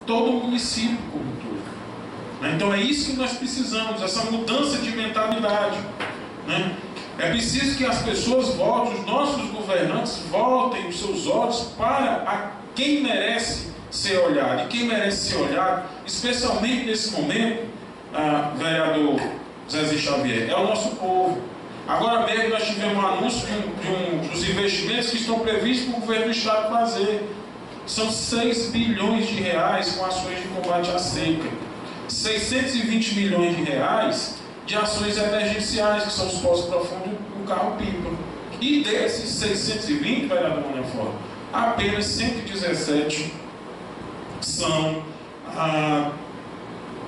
todo o município como um todo. Então é isso que nós precisamos, essa mudança de mentalidade. É preciso que as pessoas voltem, os nossos governantes voltem os seus olhos para quem merece ser olhado. E quem merece ser olhado, especialmente nesse momento, vereador Zé Xavier, é o nosso povo. Agora mesmo nós tivemos um anúncio dos investimentos que estão previstos para o governo do Estado fazer. São 6 bilhões de reais com ações de combate à seca. 620 milhões de reais de ações emergenciais, que são os poços profundos do carro-pipa. E desses 620, vereador Manafort, apenas 117 são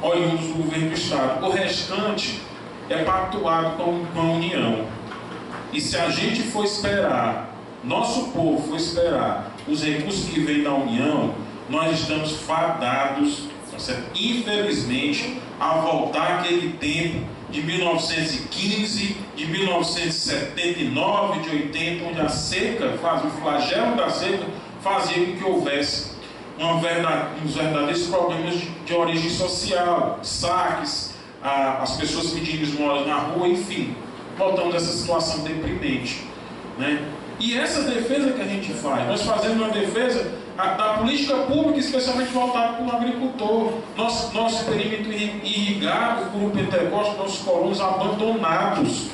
oriundos do governo do Estado. O restante é pactuado com a União. E se a gente for esperar, nosso povo for esperar os recursos que vêm da União, nós estamos fadados, infelizmente, a voltar àquele tempo de 1915, de 1979, de 80, onde a seca, o flagelo da seca, fazia com que houvesse uns verdadeiros problemas de origem social, saques, as pessoas pedindo esmolas na rua, enfim, voltamos a essa situação deprimente. E essa defesa que a gente faz, nós fazemos uma defesa da política pública, especialmente voltada para o agricultor. Nosso perímetro irrigado por um Pentecoste, nossos colonos abandonados,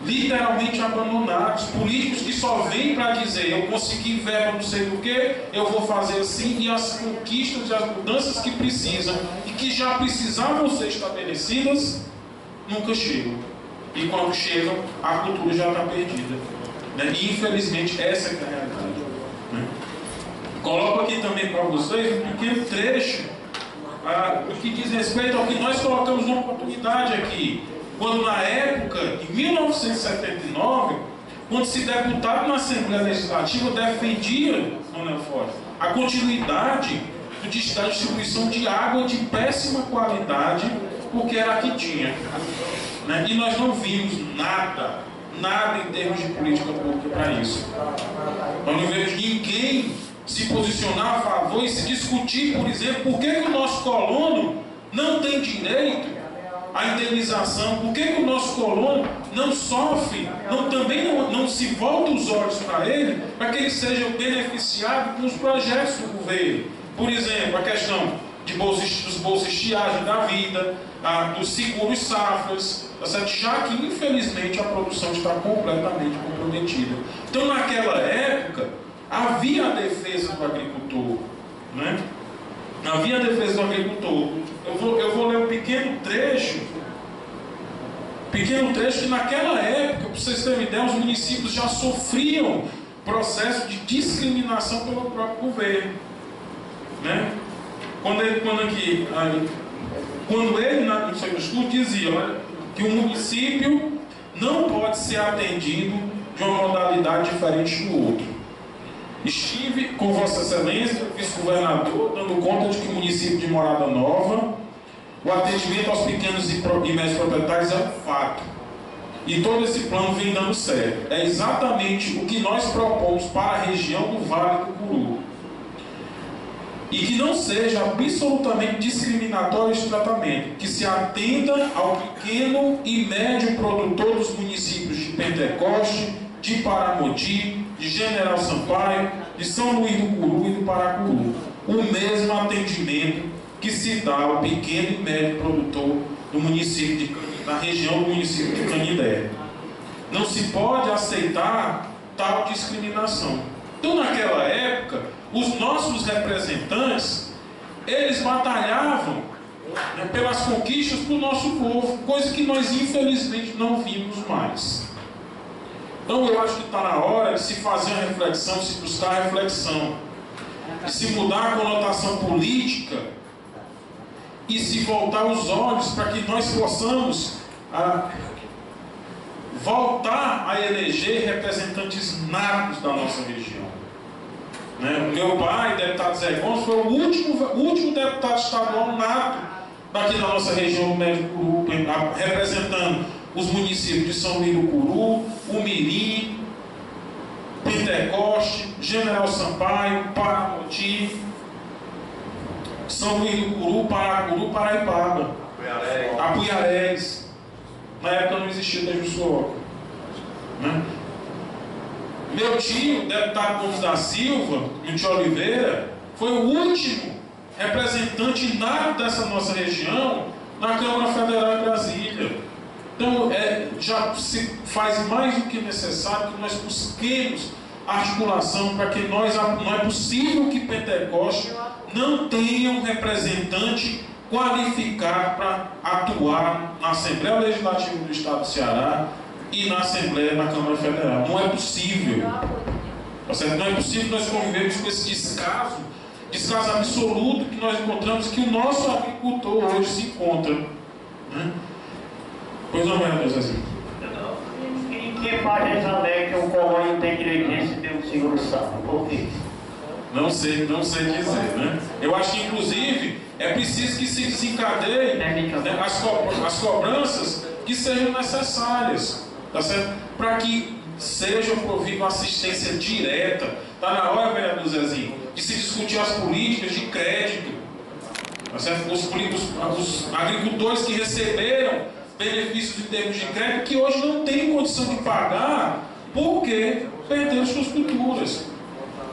literalmente abandonados, políticos que só vêm para dizer: eu consegui verba não sei do que, eu vou fazer assim, e as conquistas e as mudanças que precisam e que já precisavam ser estabelecidas nunca chegam. E quando chegam, a cultura já está perdida. E infelizmente essa é a realidade. Coloco aqui também para vocês um pequeno trecho do que diz respeito ao que nós colocamos uma oportunidade aqui. Quando na época, em 1979, quando se deputado na Assembleia Legislativa defendia, Manafort, a continuidade da distribuição de água de péssima qualidade, porque era a que tinha. E nós não vimos nada em termos de política pública para isso. Eu não vejo ninguém se posicionar a favor e se discutir, por exemplo, por que o nosso colono não tem direito à indenização, por que o nosso colono não sofre, não se volta os olhos para ele, para que ele seja beneficiado com os projetos do governo. Por exemplo, a questão dos bolsos estiagem da vida, dos seguros safras, já que infelizmente a produção está completamente comprometida. Então naquela época havia a defesa do agricultor, havia a defesa do agricultor. Eu vou ler um pequeno trecho que naquela época, para vocês terem ideia, os municípios já sofriam processo de discriminação pelo próprio governo. Quando ele no seu discurso dizia que o município não pode ser atendido de uma modalidade diferente do outro. Estive com Vossa Excelência, vice-governador, dando conta de que o município de Morada Nova, o atendimento aos pequenos e médios proprietários é um fato. E todo esse plano vem dando certo. É exatamente o que nós propomos para a região do Vale do Curu. E que não seja absolutamente discriminatório esse tratamento, que se atenda ao pequeno e médio produtor dos municípios de Pentecoste, de Paramoti, de General Sampaio, de São Luís do Curu e do Paracuru. O mesmo atendimento que se dá ao pequeno e médio produtor do município da região do município de Canindé. Não se pode aceitar tal discriminação. Então, naquela época, os nossos representantes, eles batalhavam pelas conquistas do nosso povo, coisa que nós infelizmente não vimos mais. Então eu acho que está na hora de se fazer uma reflexão, de se buscar a reflexão, de se mudar a conotação política e se voltar os olhos para que nós possamos voltar a eleger representantes natos da nossa região. O meu pai, deputado Zé Gomes, foi o último deputado estadual nato daqui da nossa região do Médio Curu, representando os municípios de São Luís do Curu, Umirim, Pentecoste, General Sampaio, Paramoti. São Luís do Curu, Paracuru, Paraipaba, Apuiarés. Na época não existia Tejuçuoca, né? Meu tio, deputado Gomes da Silva, e o tio Oliveira, foi o último representante nato dessa nossa região na Câmara Federal de Brasília. Então, já se faz mais do que necessário que nós busquemos articulação para que não é possível que Pentecoste não tenha um representante qualificado para atuar na Assembleia Legislativa do Estado do Ceará e na Assembleia da Câmara Federal. Não é possível. Não é possível nós convivermos com esse descaso absoluto que nós encontramos, que o nosso agricultor hoje se encontra, né? Pois não é, Deus assim. Em que parte eles alegam que o colônia tem direito de receber um seguro-samba? Por quê? Não sei dizer, né? Eu acho que, inclusive, é preciso que se desencadeiem, né, as cobranças que sejam necessárias, tá certo? Para que seja provida uma assistência direta. Está na hora, vereador Zezinho, de se discutir as políticas de crédito, tá certo? Os agricultores que receberam benefícios em termos de crédito, que hoje não têm condição de pagar, porque perderam suas culturas.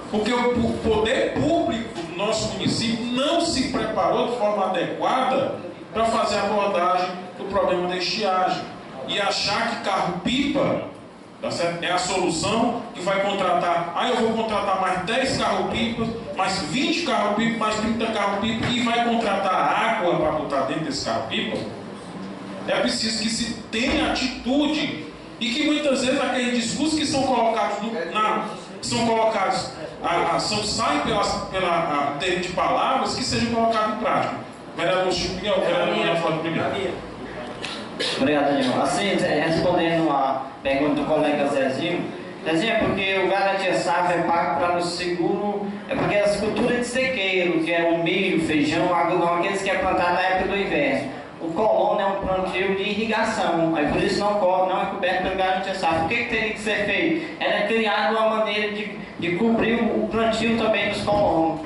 Porque o poder público do nosso município não se preparou de forma adequada para fazer a abordagem do problema da estiagem. E achar que carro-pipa, tá certo, é a solução, que vai contratar, eu vou contratar mais 10 carro-pipas, mais 20 carro-pipas, mais 30 carro-pipas, e vai contratar água para botar dentro desse carro-pipa. É preciso que se tenha atitude, e que muitas vezes aqueles discursos que são colocados saem pela termo de palavras, que sejam colocados em prática. Vereador Chico Miguel, vereador Miguel Flávio primeiro. Obrigado, Daniel. Assim, respondendo a pergunta do colega Zezinho, é porque o Garantia Safra é pago para o seguro, é porque as culturas de sequeiro, que é o milho, feijão, algodão, aqueles que é plantado na época do inverno. O colono é um plantio de irrigação, aí por isso não é coberto pelo Garantia Safra. O que teria que ser feito? Era criado uma maneira de cobrir o plantio também dos colonos.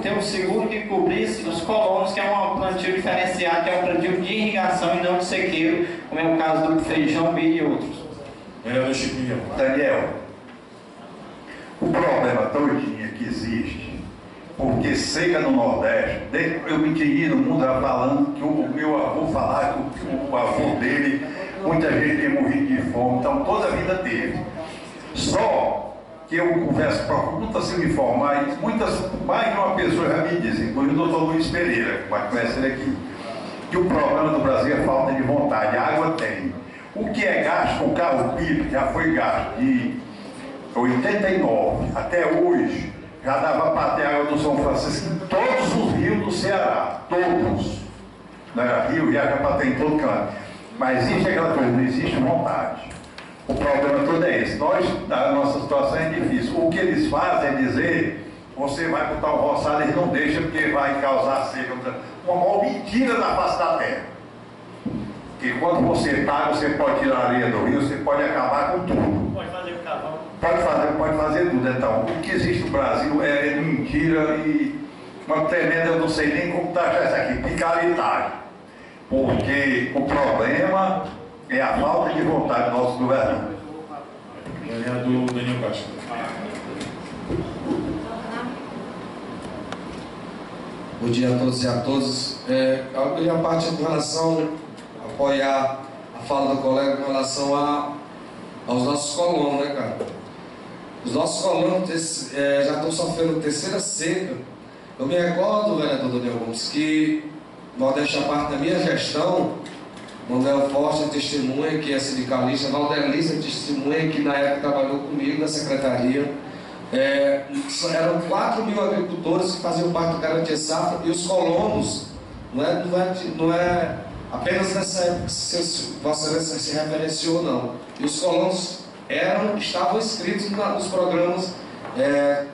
Ter um seguro que cobrisse os colonos, que é um plantio diferenciado, que é um plantio de irrigação e não de sequeiro, como é o caso do feijão, milho e outros. Daniel, o problema todinho que existe, porque seca no Nordeste, eu me criei no mundo falando que o meu avô falava que o avô dele, muita gente tem morrido de fome, então toda a vida teve. Só que eu converso para muitas se me informar, mais de uma pessoa já me disse, inclusive o doutor Luiz Pereira, que vai conhecer ele aqui, que o problema do Brasil é falta de vontade. A água tem. O que é gasto com carro-pipa já foi gasto de 89 até hoje, já dava para ter água do São Francisco em todos os rios do Ceará, todos. Não era rio, já para ter em todo canto. Mas existe aquela coisa, não existe vontade. O problema todo é esse. A nossa situação é difícil. O que eles fazem é dizer, você vai botar um roçado, eles não deixam porque vai causar seca. Uma maior mentira da face da terra. Porque quando você paga, você pode tirar a areia do rio, você pode acabar com tudo. Pode fazer o cavalo. Pode fazer tudo. Então, o que existe no Brasil é mentira e uma tremenda, eu não sei nem como está isso aqui, picaretagem. Porque o problema é a falta de vontade do nosso governante. Vereador Daniel Castro. Bom dia a todos e a todas. A minha parte com relação a apoiar a fala do colega com relação aos nossos colonos, né, cara? Os nossos colonos já estão sofrendo terceira seca. Eu me recordo, vereador Daniel Gomes, que modéstia à parte da minha gestão, Manuel Forte é testemunha, que é sindicalista, Valdelisa é testemunha, que na época trabalhou comigo na secretaria. Eram 4 mil agricultores que faziam parte do Garantia Safra, e os colonos, não é apenas nessa época que Vossa Excelência se referenciou, não. E os colonos estavam inscritos nos programas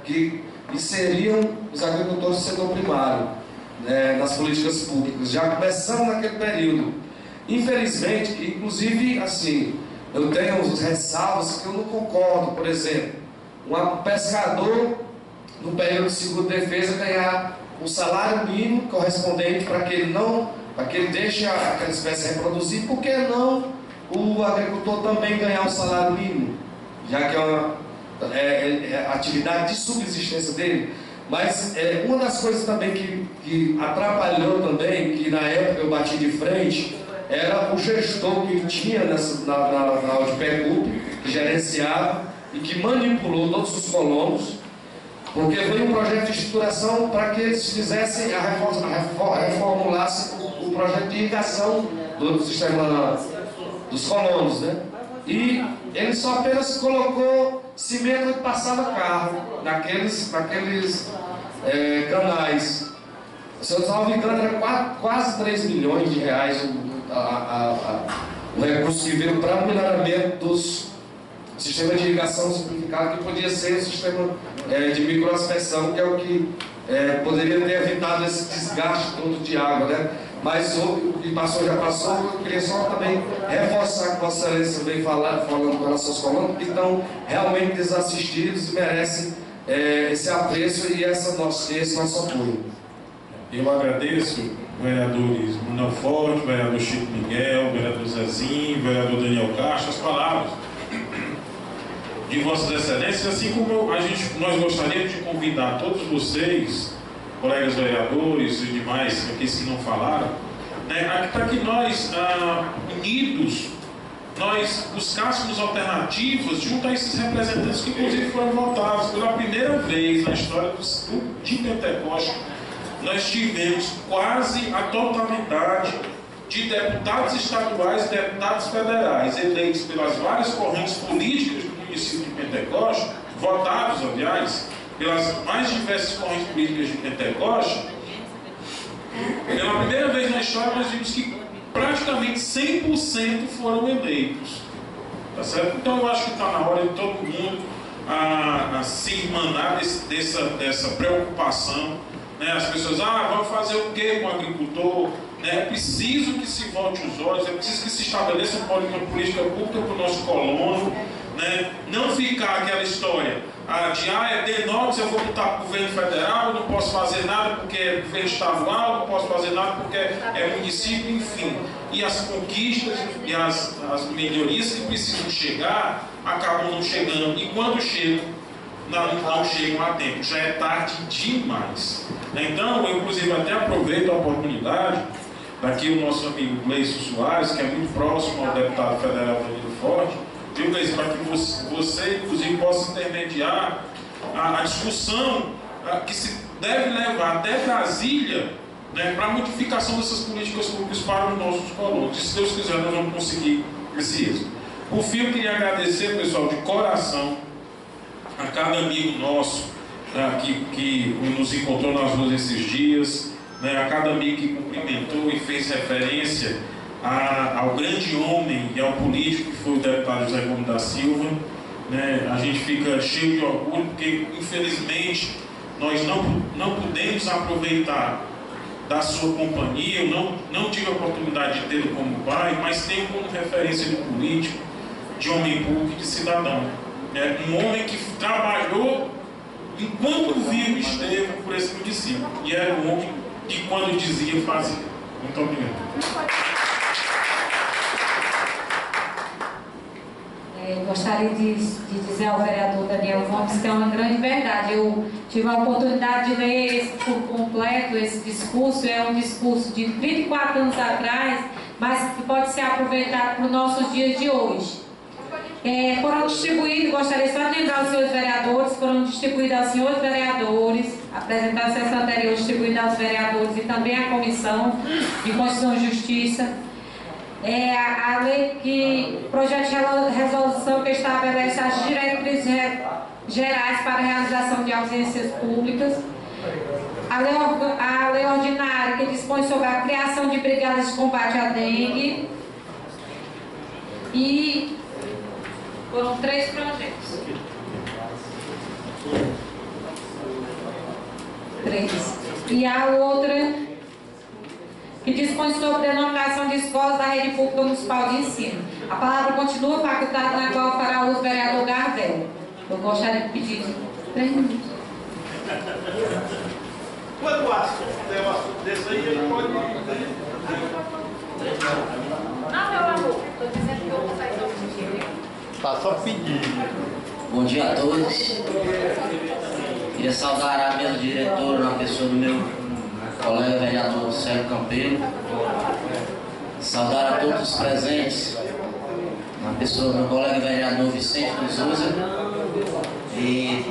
que inseriam os agricultores do setor primário, nas políticas públicas, já começando naquele período. Infelizmente, inclusive, assim, eu tenho uns ressalvas que eu não concordo. Por exemplo, um pescador, no período de seguro-defesa, ganhar um salário mínimo correspondente para que ele deixe aquela espécie reproduzir. Por que não o agricultor também ganhar um salário mínimo, já que é a atividade de subsistência dele? Mas uma das coisas também que atrapalhou também, que na época eu bati de frente, era o gestor que tinha na Audipec, que gerenciava e que manipulou todos os colonos, porque veio um projeto de estruturação para que eles fizessem, reformulassem o projeto de irrigação do sistema dos colonos, né? E ele só apenas colocou cimento e passava carro naqueles canais. Se eu não estava me engano, era quase 3 milhões de reais o recurso que veio para o melhoramento dos sistemas de irrigação simplificado, que podia ser o sistema de microaspersão, que é o que poderia ter evitado esse desgaste todo de água, né? Mas o que passou já passou. Eu queria só também reforçar que Vossa Excelência vem falando com relação aos colonos, que estão realmente desassistidos e merecem esse apreço e esse nosso apoio. Eu agradeço, vereadores Manuel Forte, vereador Chico Miguel, vereador Zezinho, vereador Daniel Castro, as palavras de Vossas Excelências, assim como nós gostaríamos de convidar todos vocês, colegas vereadores e demais, aqueles que não falaram, né, para que nós, unidos, nós buscássemos alternativas junto a esses representantes que inclusive foram votados pela primeira vez na história de Pentecoste. Nós tivemos quase a totalidade de deputados estaduais e deputados federais eleitos pelas várias correntes políticas do município de Pentecoste, votados, aliás, pelas mais diversas correntes políticas de Pentecoste. Pela primeira vez na história nós vimos que praticamente 100% foram eleitos. Tá certo? Então eu acho que está na hora de todo mundo se irmanar dessa preocupação. Né? As pessoas, vamos fazer o que com o agricultor? É preciso que se volte os olhos, é preciso que se estabeleça uma política pública para o nosso colono, né? Não ficar aquela história de é D9, eu vou lutar para o governo federal, eu não posso fazer nada porque é governo estadual, não posso fazer nada porque é município, enfim. E as conquistas e as melhorias que precisam chegar, acabam não chegando. E quando chegam, não chegam a tempo, já é tarde demais. Então, eu inclusive até aproveito a oportunidade, daqui o nosso amigo Gleison Soares, que é muito próximo ao deputado federal Danilo Forte, viu, Gleison, para que você inclusive possa intermediar a discussão que se deve levar até Brasília, né, para a modificação dessas políticas públicas para os nossos colonos. E se Deus quiser, nós vamos conseguir esse êxito. Por fim, eu queria agradecer, pessoal, de coração, a cada amigo nosso que nos encontrou nas ruas esses dias, né, a cada amigo que cumprimentou e fez referência ao grande homem e ao político que foi o deputado José Gomes da Silva. Né, a gente fica cheio de orgulho porque, infelizmente, nós não pudemos aproveitar da sua companhia. Eu não tive a oportunidade de tê-lo como pai, mas tenho como referência de político, de homem público e de cidadão. Um homem que trabalhou enquanto vivo esteve por esse município. E era um homem que, quando dizia, fazia. Muito obrigado. Eu gostaria de dizer ao vereador Daniel Gomes que é uma grande verdade. Eu tive a oportunidade de ler por completo esse discurso. É um discurso de 34 anos atrás, mas que pode ser aproveitado para os nossos dias de hoje. Foram distribuídos, gostaria só de lembrar aos senhores vereadores, foram distribuídos aos senhores vereadores, apresentados a sessão anterior, distribuídos aos vereadores e também à Comissão de Constituição e Justiça. A lei que, projeto de resolução que estabelece as diretrizes gerais para a realização de audiências públicas. A lei ordinária que dispõe sobre a criação de brigadas de combate à dengue. E foram 3 projetos. 3. E a outra que dispõe sobre a denominação de escolas da rede pública municipal de ensino. A palavra continua facultada, na qual fará uso o vereador Gardel. Eu gostaria de pedir 3 minutos. Quando o assunto é um assunto desse aí, ele pode... Não, meu amor, estou dizendo que eu vou sair do objetivo. Tá só pedindo. Bom dia a todos. Queria saudar a mesa diretora, na pessoa do meu colega vereador Sérgio Campelo. Saudar a todos os presentes, na pessoa do meu colega vereador Vicente de Souza. E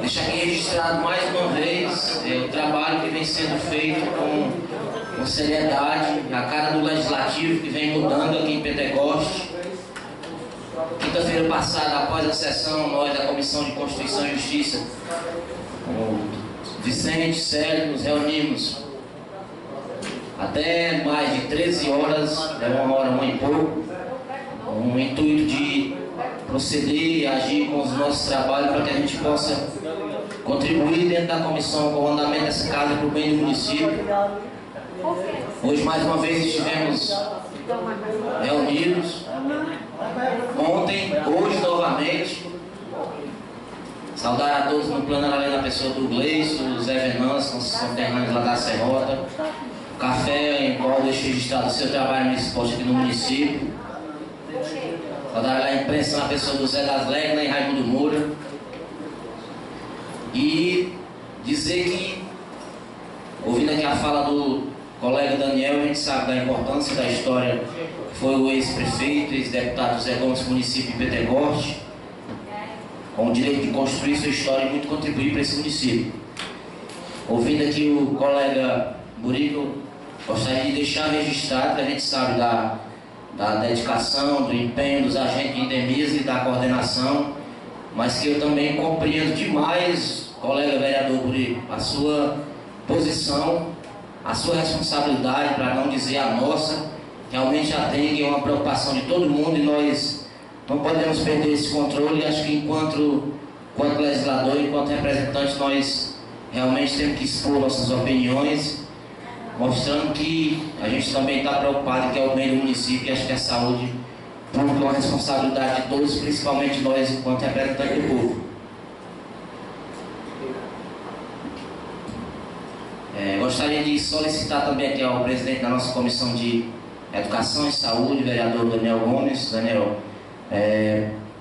deixar aqui registrado mais uma vez o trabalho que vem sendo feito com seriedade, a cara do Legislativo que vem mudando aqui em Pentecoste. Quinta-feira passada, após a sessão, nós da Comissão de Constituição e Justiça, com Vicente, Sérgio, nos reunimos até mais de 13 horas, é uma hora, uma e pouco, com o intuito de proceder e agir com os nossos trabalhos para que a gente possa contribuir dentro da comissão com o andamento dessa casa para o bem do município. Hoje, mais uma vez, estivemos reunidos. Ontem, hoje novamente. Saudar a todos no plano além da pessoa do Gleison, do Zé Venâncio, nossos conterrâneos lá da Serrota. O café em qual deixo registrado o seu trabalho nesse posto aqui no município. Saudar a imprensa na pessoa do Zé das Legnas e Raimundo Moura. E dizer que, ouvindo aqui a fala do colega Daniel, a gente sabe da importância da história que foi o ex-prefeito, ex-deputado Zé Gomes, município de Pentecoste, com o direito de construir sua história e muito contribuir para esse município. Ouvindo aqui o colega Burico, gostaria de deixar registrado que a gente sabe da dedicação, do empenho dos agentes de indeniza e da coordenação, mas que eu também compreendo demais, colega vereador Burico, a sua posição, a sua responsabilidade, para não dizer a nossa, realmente atende a uma preocupação de todo mundo e nós não podemos perder esse controle. Acho que enquanto legislador, enquanto representante, nós realmente temos que expor nossas opiniões, mostrando que a gente também está preocupado que é o bem do município e acho que a saúde pública é uma responsabilidade de todos, principalmente nós enquanto representantes do povo. Gostaria de solicitar também aqui ao presidente da nossa Comissão de Educação e Saúde, vereador Daniel Gomes. Daniel,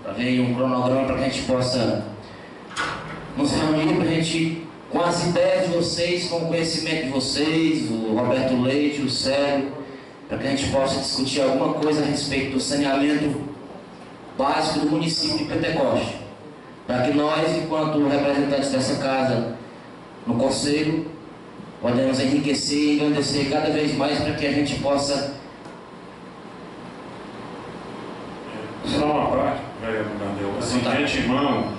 para ver um cronograma para que a gente possa nos reunir, para a gente, com as ideias de vocês, com o conhecimento de vocês, o Roberto Leite, o Sérgio, para que a gente possa discutir alguma coisa a respeito do saneamento básico do município de Pentecoste, para que nós, enquanto representantes dessa casa no Conselho, podemos enriquecer e engrandecer cada vez mais para que a gente possa... Só uma parte, vereador Daniel. Assim, de antemão,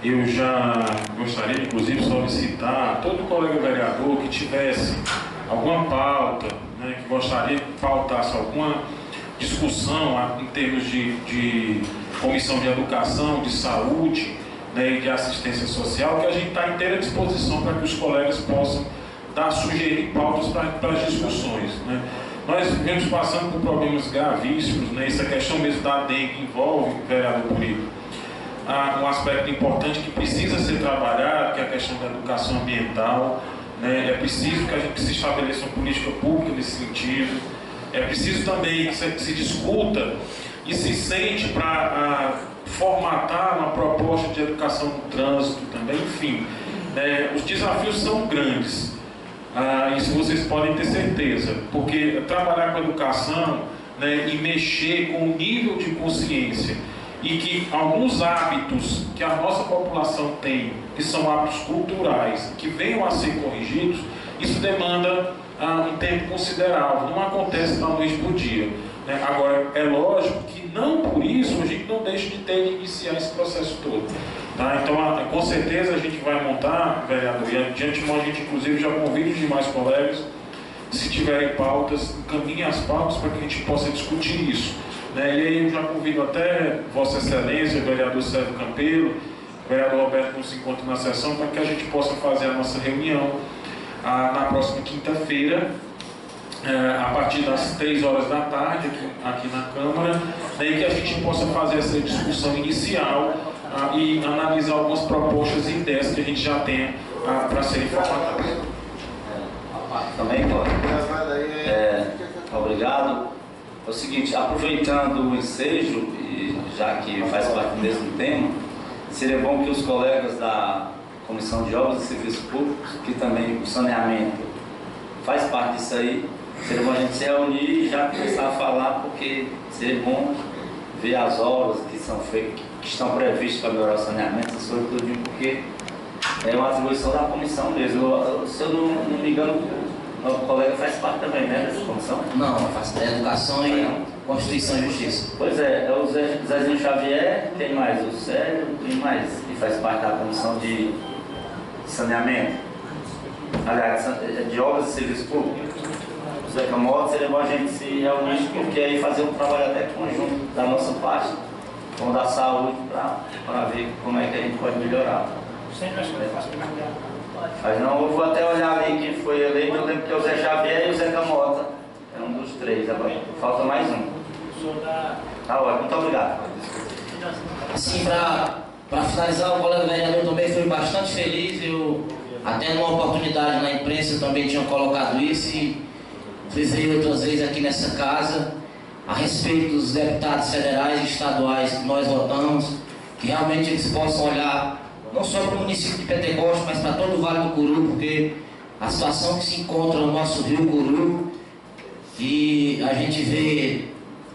eu já gostaria, inclusive, de solicitar todo colega vereador que tivesse alguma pauta, né, que gostaria que pautasse alguma discussão em termos de comissão de educação, de saúde, né, e de assistência social, que a gente está à inteira disposição para que os colegas possam sugerir pautas para as discussões, né? Nós vemos passando por problemas gravíssimos, né? Essa questão mesmo da dengue envolve, vereador Burico, um aspecto importante que precisa ser trabalhado, que é a questão da educação ambiental, né? É preciso que a gente se estabeleça uma política pública nesse sentido. É preciso também que se discuta e se sente para formatar uma proposta de educação no trânsito também, enfim. Os desafios são grandes. Isso vocês podem ter certeza, porque trabalhar com educação, né, e mexer com o nível de consciência e que alguns hábitos que a nossa população tem, que são hábitos culturais, que venham a ser corrigidos, isso demanda um tempo considerável, não acontece da noite para o dia, né? Agora, é lógico que não por isso a gente não deixa de ter que iniciar esse processo todo. Tá? Então, com certeza a gente vai montar, vereador, e de antemão a gente inclusive já convida os demais colegas, se tiverem pautas, encaminhem as pautas para que a gente possa discutir isso, né? E aí eu já convido até Vossa Excelência, o vereador Sérgio Campelo, o vereador Roberto, nos encontre na sessão, para que a gente possa fazer a nossa reunião na próxima quinta-feira, a partir das 3 horas da tarde, aqui na Câmara, né, e que a gente possa fazer essa discussão inicial e analisar algumas propostas e ideias que a gente já tem para serem formatadas. Também pode. Obrigado. É o seguinte, aproveitando o ensejo, e já que faz parte do mesmo tema, seria bom que os colegas da Comissão de Obras e Serviços Públicos, que também o saneamento faz parte disso aí, seria bom a gente se reunir e já começar a falar, porque seria bom ver as obras que são feitas, que estão previstas para melhorar o saneamento, essas coisas tudo, porque é uma atribuição da comissão mesmo. Se eu não me engano, o colega faz parte também, né, dessa comissão? Não, eu faço Educação e Constituição e Justiça. Pois é o Zezinho Xavier, tem mais o Sérgio, tem mais, que faz parte da comissão de saneamento, aliás, de obras e serviços públicos. O Zé Camota, seria bom a gente se reunir, porque aí fazer um trabalho até conjunto da nossa parte, com o da saúde, para ver como é que a gente pode melhorar. Mas não, eu vou até olhar ali quem foi eleito. Eu lembro que é o Zé Xavier e o Zé Camota. É um dos três agora. Falta mais um. Tá ótimo, muito obrigado. Assim, para finalizar, o colega vereador também foi bastante feliz. Eu, até numa oportunidade na imprensa, também tinha colocado isso e frisei outras vezes aqui nessa casa a respeito dos deputados federais e estaduais que nós votamos, que realmente eles possam olhar não só para o município de Pentecoste, mas para todo o Vale do Curu, porque a situação que se encontra no nosso rio Curu, e a gente vê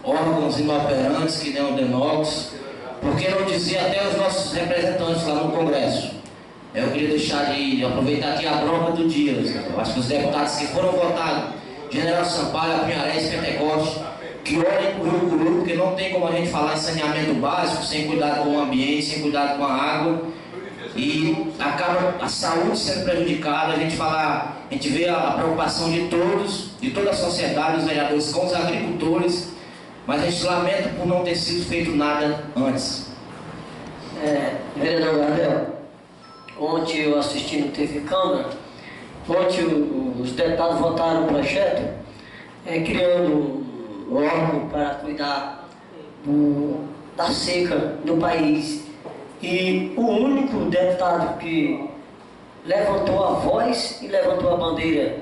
órgãos inoperantes que nem o Denox, por que não dizer até os nossos representantes lá no Congresso. Eu queria deixar de aproveitar aqui a bronca do dia. Eu acho que os deputados que foram votados, General Sampaio, Apinharés, Pentecoste, que olhem para o rio Curu, porque não tem como a gente falar em saneamento básico sem cuidado com o ambiente, sem cuidado com a água. E acaba a saúde sendo prejudicada. A gente vê a preocupação de todos, de toda a sociedade, os vereadores com os agricultores, mas a gente lamenta por não ter sido feito nada antes. Vereador Gabriel, ontem eu assisti no TV Câmara, ontem os deputados votaram um projeto criando um órgão para cuidar da seca no país. E o único deputado que levantou a voz e levantou a bandeira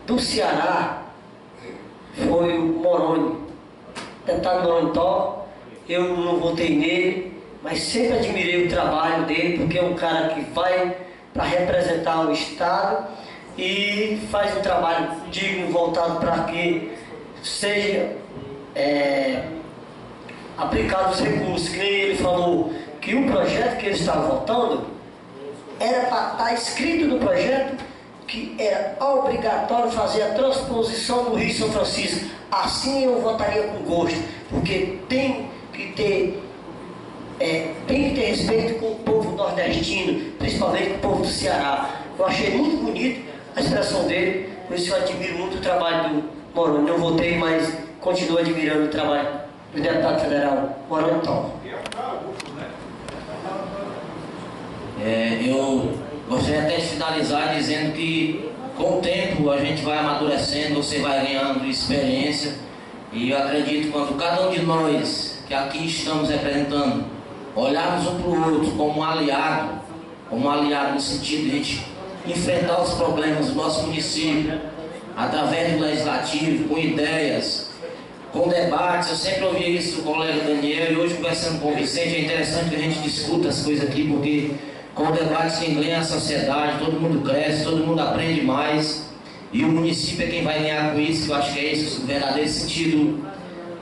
do Ceará foi o Moroni. Deputado Moroni Tó, eu não votei nele, mas sempre admirei o trabalho dele, porque é um cara que vai para representar o Estado e faz um trabalho digno, voltado para que seja aplicado os recursos, que nem ele falou, que o projeto que ele estava votando era para estar escrito no projeto que era obrigatório fazer a transposição do Rio São Francisco. Assim eu votaria com gosto, porque tem que ter respeito com o povo nordestino, principalmente com o povo do Ceará. Eu achei muito bonito a expressão dele, por isso eu admiro muito o trabalho do Moroni. Não votei, mas continuo admirando o trabalho do deputado federal Moroni Tó. Eu gostaria até de finalizar dizendo que com o tempo a gente vai amadurecendo, você vai ganhando experiência, e eu acredito que quando cada um de nós que aqui estamos representando olharmos um para o outro como um aliado no sentido de a gente enfrentar os problemas do nosso município através do legislativo, com ideias, com debates. Eu sempre ouvi isso do colega Daniel, e hoje conversando com o Vicente, é interessante que a gente discuta as coisas aqui, porque com o debate quem ganha a sociedade, todo mundo cresce, todo mundo aprende mais, e o município é quem vai ganhar com isso, que eu acho que é esse o verdadeiro sentido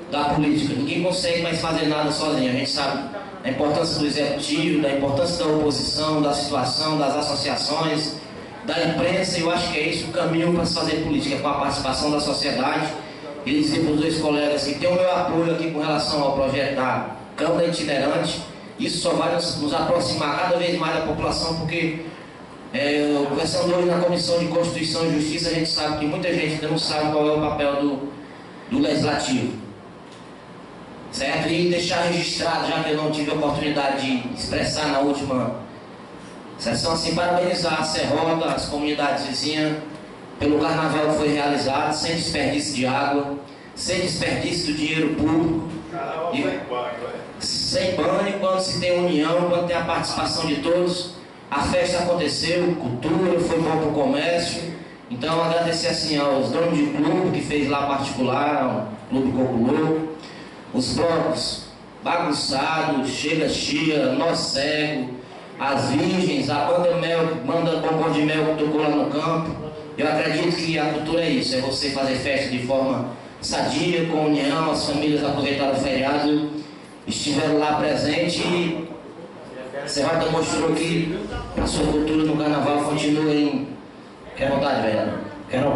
da política. Ninguém consegue mais fazer nada sozinho. A gente sabe da importância do executivo, da importância da oposição, da situação, das associações, da imprensa, e eu acho que é esse o caminho para se fazer política, com a participação da sociedade. E dizer para os dois colegas que tem o meu apoio aqui com relação ao projeto da Câmara Itinerante. Isso só vai nos aproximar cada vez mais da população, porque conversando hoje na Comissão de Constituição e Justiça, a gente sabe que muita gente ainda não sabe qual é o papel do Legislativo, certo? E deixar registrado, já que eu não tive a oportunidade de expressar na última sessão, assim, parabenizar a Serrota, as comunidades vizinhas, pelo carnaval que foi realizado, sem desperdício de água, sem desperdício do dinheiro público, sem banho, quando se tem união, quando tem a participação de todos. A festa aconteceu, cultura, foi bom para o comércio, Então, agradecer assim aos donos de clube que fez lá particular, o Clube Coco, os blocos bagunçados, Chega Chia, Nó Cego, as Virgens, a banda Bombom de Mel que tocou lá no campo. Eu acredito que a cultura é isso, é você fazer festa de forma sadia, com união, as famílias aproveitaram o feriado, estiveram lá presentes e Serrata demonstrou que a sua cultura no carnaval continua em vontade, velho. Quero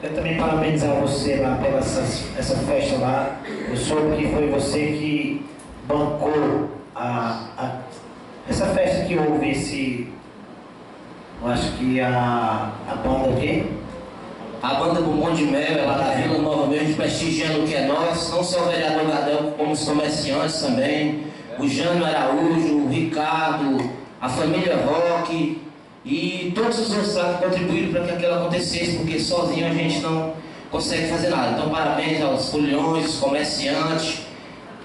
eu também parabenizar você lá pela essa festa lá. Eu soube que foi você que bancou essa festa que houve eu acho que a banda aqui. A banda Bombom de Mel, ela da Vila Nova mesmo, prestigiando o que é nós, não só o vereador Gardel, como os comerciantes também, o Jânio Araújo, o Ricardo, a família Roque e todos os outros lá que contribuíram para que aquilo acontecesse, porque sozinho a gente não consegue fazer nada. Então parabéns aos foliões, os comerciantes,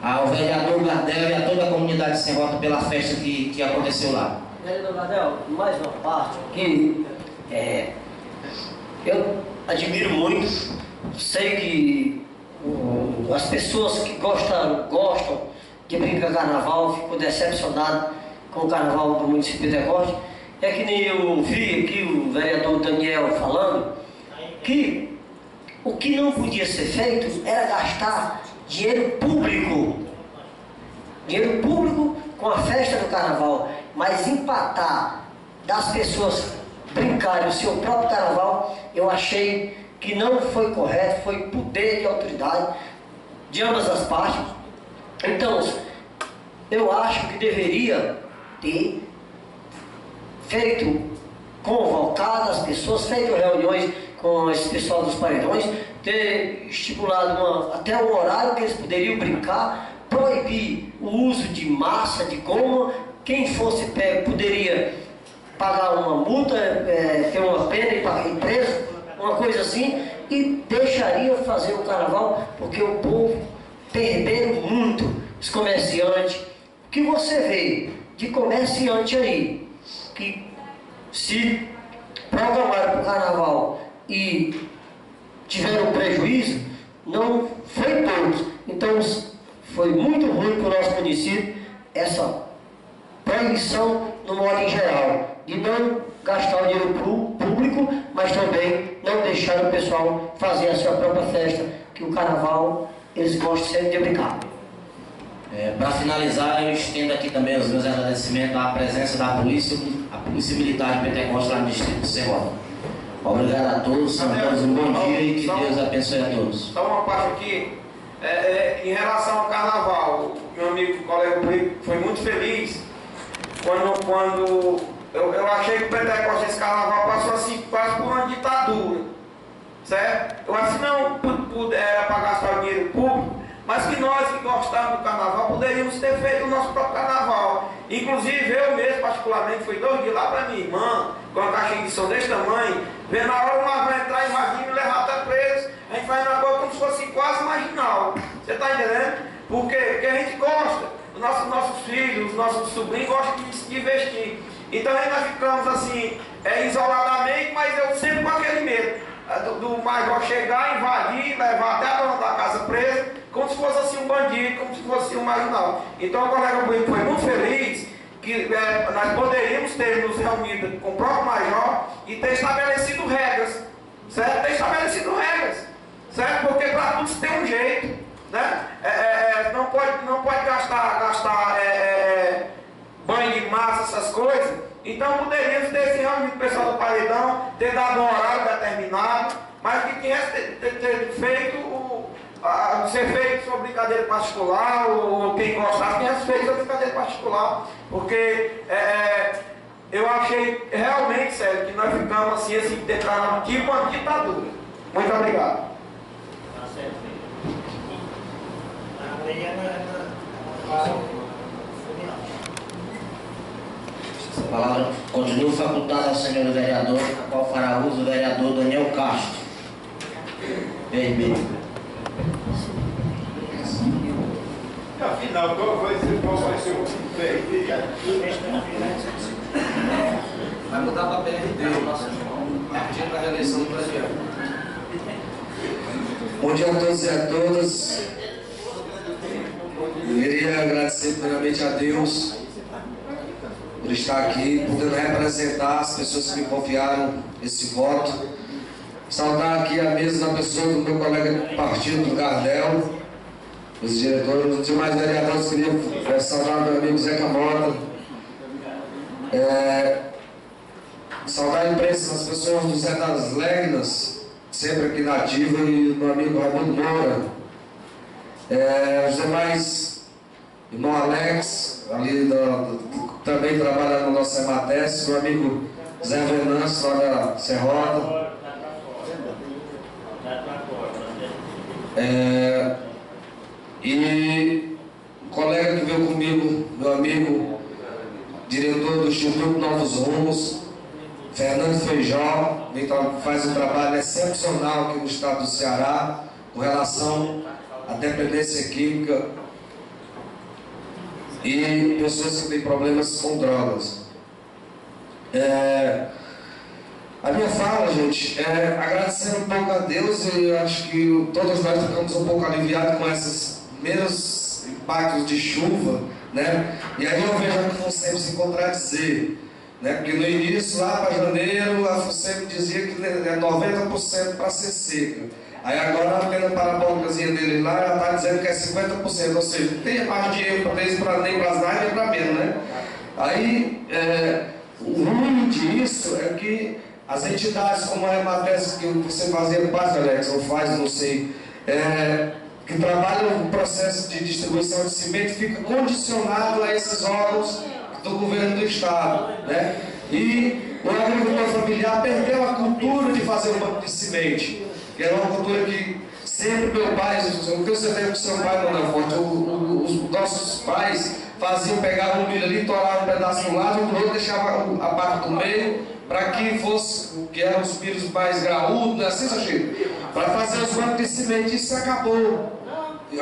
ao vereador Gardel e a toda a comunidade de Serrota pela festa que aconteceu lá. Vereador Gardel, mais uma parte que eu admiro muito, sei que as pessoas que gostam de brincar carnaval, ficou decepcionado com o carnaval do município de Decote. É que nem eu vi aqui o vereador Daniel falando que o que não podia ser feito era gastar dinheiro público com a festa do carnaval, mas empatar das pessoas brincarem o seu próprio carnaval, eu achei que não foi correto, foi poder de autoridade de ambas as partes. Então, eu acho que deveria ter convocado as pessoas, feito reuniões com esse pessoal dos paredões, ter estipulado até um horário que eles poderiam brincar, proibir o uso de massa, de goma, quem fosse pego poderia pagar uma multa, ter uma pena e preso, uma coisa assim, e deixaria fazer o carnaval, porque o povo perderam muito, os comerciantes. O que você vê de comerciante aí, que se programaram para o carnaval e tiveram prejuízo, não foi todos. Então foi muito ruim para o nosso município essa proibição no modo em geral, de não gastar o dinheiro público, mas também não deixar o pessoal fazer a sua própria festa, que o carnaval eles gostam sempre de brincar. Para finalizar, eu estendo aqui também os meus agradecimentos à presença da polícia, a Polícia Militar de Pentecostes lá no Distrito de Serrota. Obrigado a todos, todos um bom dia e que Deus abençoe a todos. Só uma parte aqui, em relação ao carnaval, meu amigo, colega foi muito feliz quando eu achei que o Pentecostes esse carnaval passou assim quase por uma ditadura, certo? Eu acho que não era para gastar o dinheiro público, mas que nós que gostávamos do carnaval poderíamos ter feito o nosso próprio carnaval. Inclusive eu mesmo, particularmente, fui 2 dias lá para minha irmã, com uma caixinha de som desse tamanho, vendo na hora uma vai entrar em Maguinho e levar até preso, a gente vai na rua como se fosse quase marginal. Você está entendendo? Por quê? Porque a gente gosta, os nossos filhos, os nossos sobrinhos gostam de se divertir. Então aí nós ficamos assim, isoladamente, mas eu sempre com aquele medo do major chegar, invadir, levar até a dona da casa presa, como se fosse assim um bandido, como se fosse um marginal. Então o colega Buico foi muito feliz que nós poderíamos ter nos reunido com o próprio major e ter estabelecido regras, certo? Ter estabelecido regras, certo? Porque para tudo se tem um jeito, né? Não pode gastar banho de massa, essas coisas. Então poderíamos ter se reunido com o pessoal do paredão, ter dado um horário determinado, mas que tivesse ter feito ser feito sua brincadeira particular, ou quem gostasse tivesse feito sua brincadeira particular, porque eu achei realmente, sério, que nós ficamos assim, declarando tipo uma ditadura. Muito obrigado. A palavra continua facultada ao senhor vereador, a qual fará uso o vereador Daniel Castro. PRB. Afinal, qual vai ser o PRB? Vai mudar para PRD, nosso irmão. pedindo a reeleição do Daniel. Bom dia a todos e a todas. Eu queria agradecer primeiramente a Deus por estar aqui, podendo representar as pessoas que me confiaram esse voto. Saudar aqui a mesa da pessoa do meu colega de partido, do Gardel, os diretores, os demais vereadores. Queria saudar meu amigo Zeca Mota. Saudar a imprensa, as pessoas do Zé das Legnas, sempre aqui na ativa, e meu amigo Raimundo Moura. Os demais, irmão Alex, ali também trabalha no nosso Emates, meu amigo Zé Venâncio, lá da Serrota. E o colega que veio comigo, meu amigo, diretor do Instituto Novos Rumos, Fernando Feijó, que faz um trabalho excepcional aqui no estado do Ceará, com relação à dependência química e pessoas que têm problemas com drogas. A minha fala, gente, é agradecer um pouco a Deus, e eu acho que todos nós ficamos um pouco aliviados com esses meros impactos de chuva, né? E aí eu vejo a FUNSEM se contradizer, né? Porque no início, lá para janeiro, a FUNSEM dizia que é 90% para ser seca. Aí agora a antena parabólicazinha dele lá já está dizendo que é 50%, ou seja, tem mais dinheiro para isso, nem para as naves, nem para menos, né? Aí, o ruim disso é que as entidades como a Emates, que você fazia parte, Alex, ou faz, não sei, que trabalham no processo de distribuição de cimento, fica condicionado a esses órgãos do governo do estado, né? E o agricultor familiar perdeu a cultura de fazer um banco de semente, que era uma cultura que sempre meu pai, o que você teve com seu pai, Dona Fonte, os nossos pais faziam, pegavam um milho ali, toravam um pedaço do lado, o outro deixava a parte do meio, para que fosse, que eram os milhos mais graúdos, né? Assim, para fazer os bancos de semente. Isso acabou. E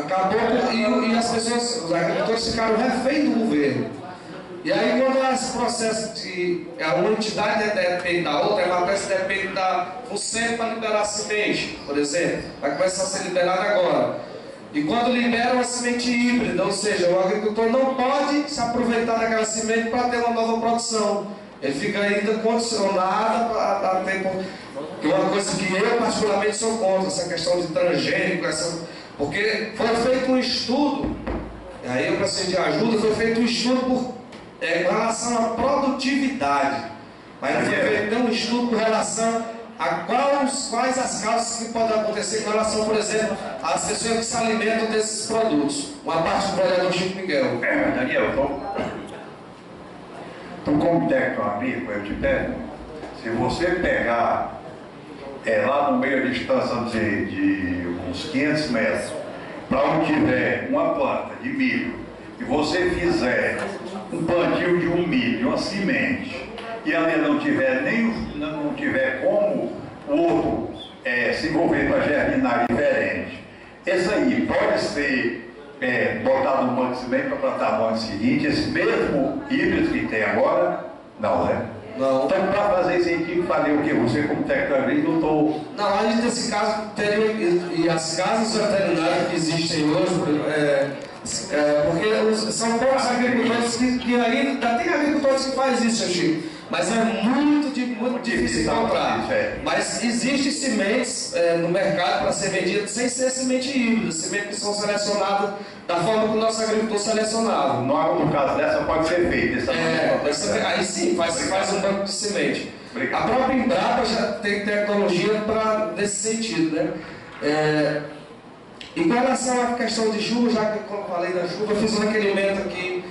as pessoas, os agricultores ficaram reféns do governo. E aí, quando esse processo de uma entidade depende da outra, a Emates depende da FUNSEM para liberar a semente, por exemplo, vai começar a ser liberada agora. E quando liberam a semente híbrida, ou seja, o agricultor não pode se aproveitar daquela semente para ter uma nova produção. Ele fica ainda condicionado a ter. Que é uma coisa que eu particularmente sou contra, essa questão de transgênico, porque foi feito um estudo, e aí eu precisei de ajuda, foi feito um estudo com relação à produtividade, mas não foi feito um estudo com relação a quais as causas que podem acontecer com relação, por exemplo, às pessoas que se alimentam desses produtos. Uma parte do vereador Chico Miguel. Daniel, então, como técnico amigo, eu te pego, se você pegar lá no meio da distância de uns 500 metros, para onde tiver uma planta de milho, e você fizer um plantio de um milho, uma semente, e ali não tiver como o outro se envolver com a jardinagem diferente, esse aí pode ser botado no banco de semente para plantar no ano seguinte, esse mesmo híbrido que tem agora, não, né? Não. Então, para fazer isso aí, tinha que fazer o quê? Você, como técnico agrícola, não estou... Não, aí nesse caso, e as casas veterinárias que existem hoje, porque são poucos agricultores que ainda tem agricultores que fazem isso, Chico. Mas é muito difícil encontrar. Mas existem sementes no mercado para ser vendidas sem ser semente híbrida, sementes que são selecionadas da forma que o nosso agricultor selecionava. No caso dessa pode ser feita. Aí sim, faz um banco de semente. Obrigado. A própria Embrapa já tem tecnologia nesse sentido, né? E com relação à questão de chuva, já que eu falei da chuva, eu fiz um requerimento aqui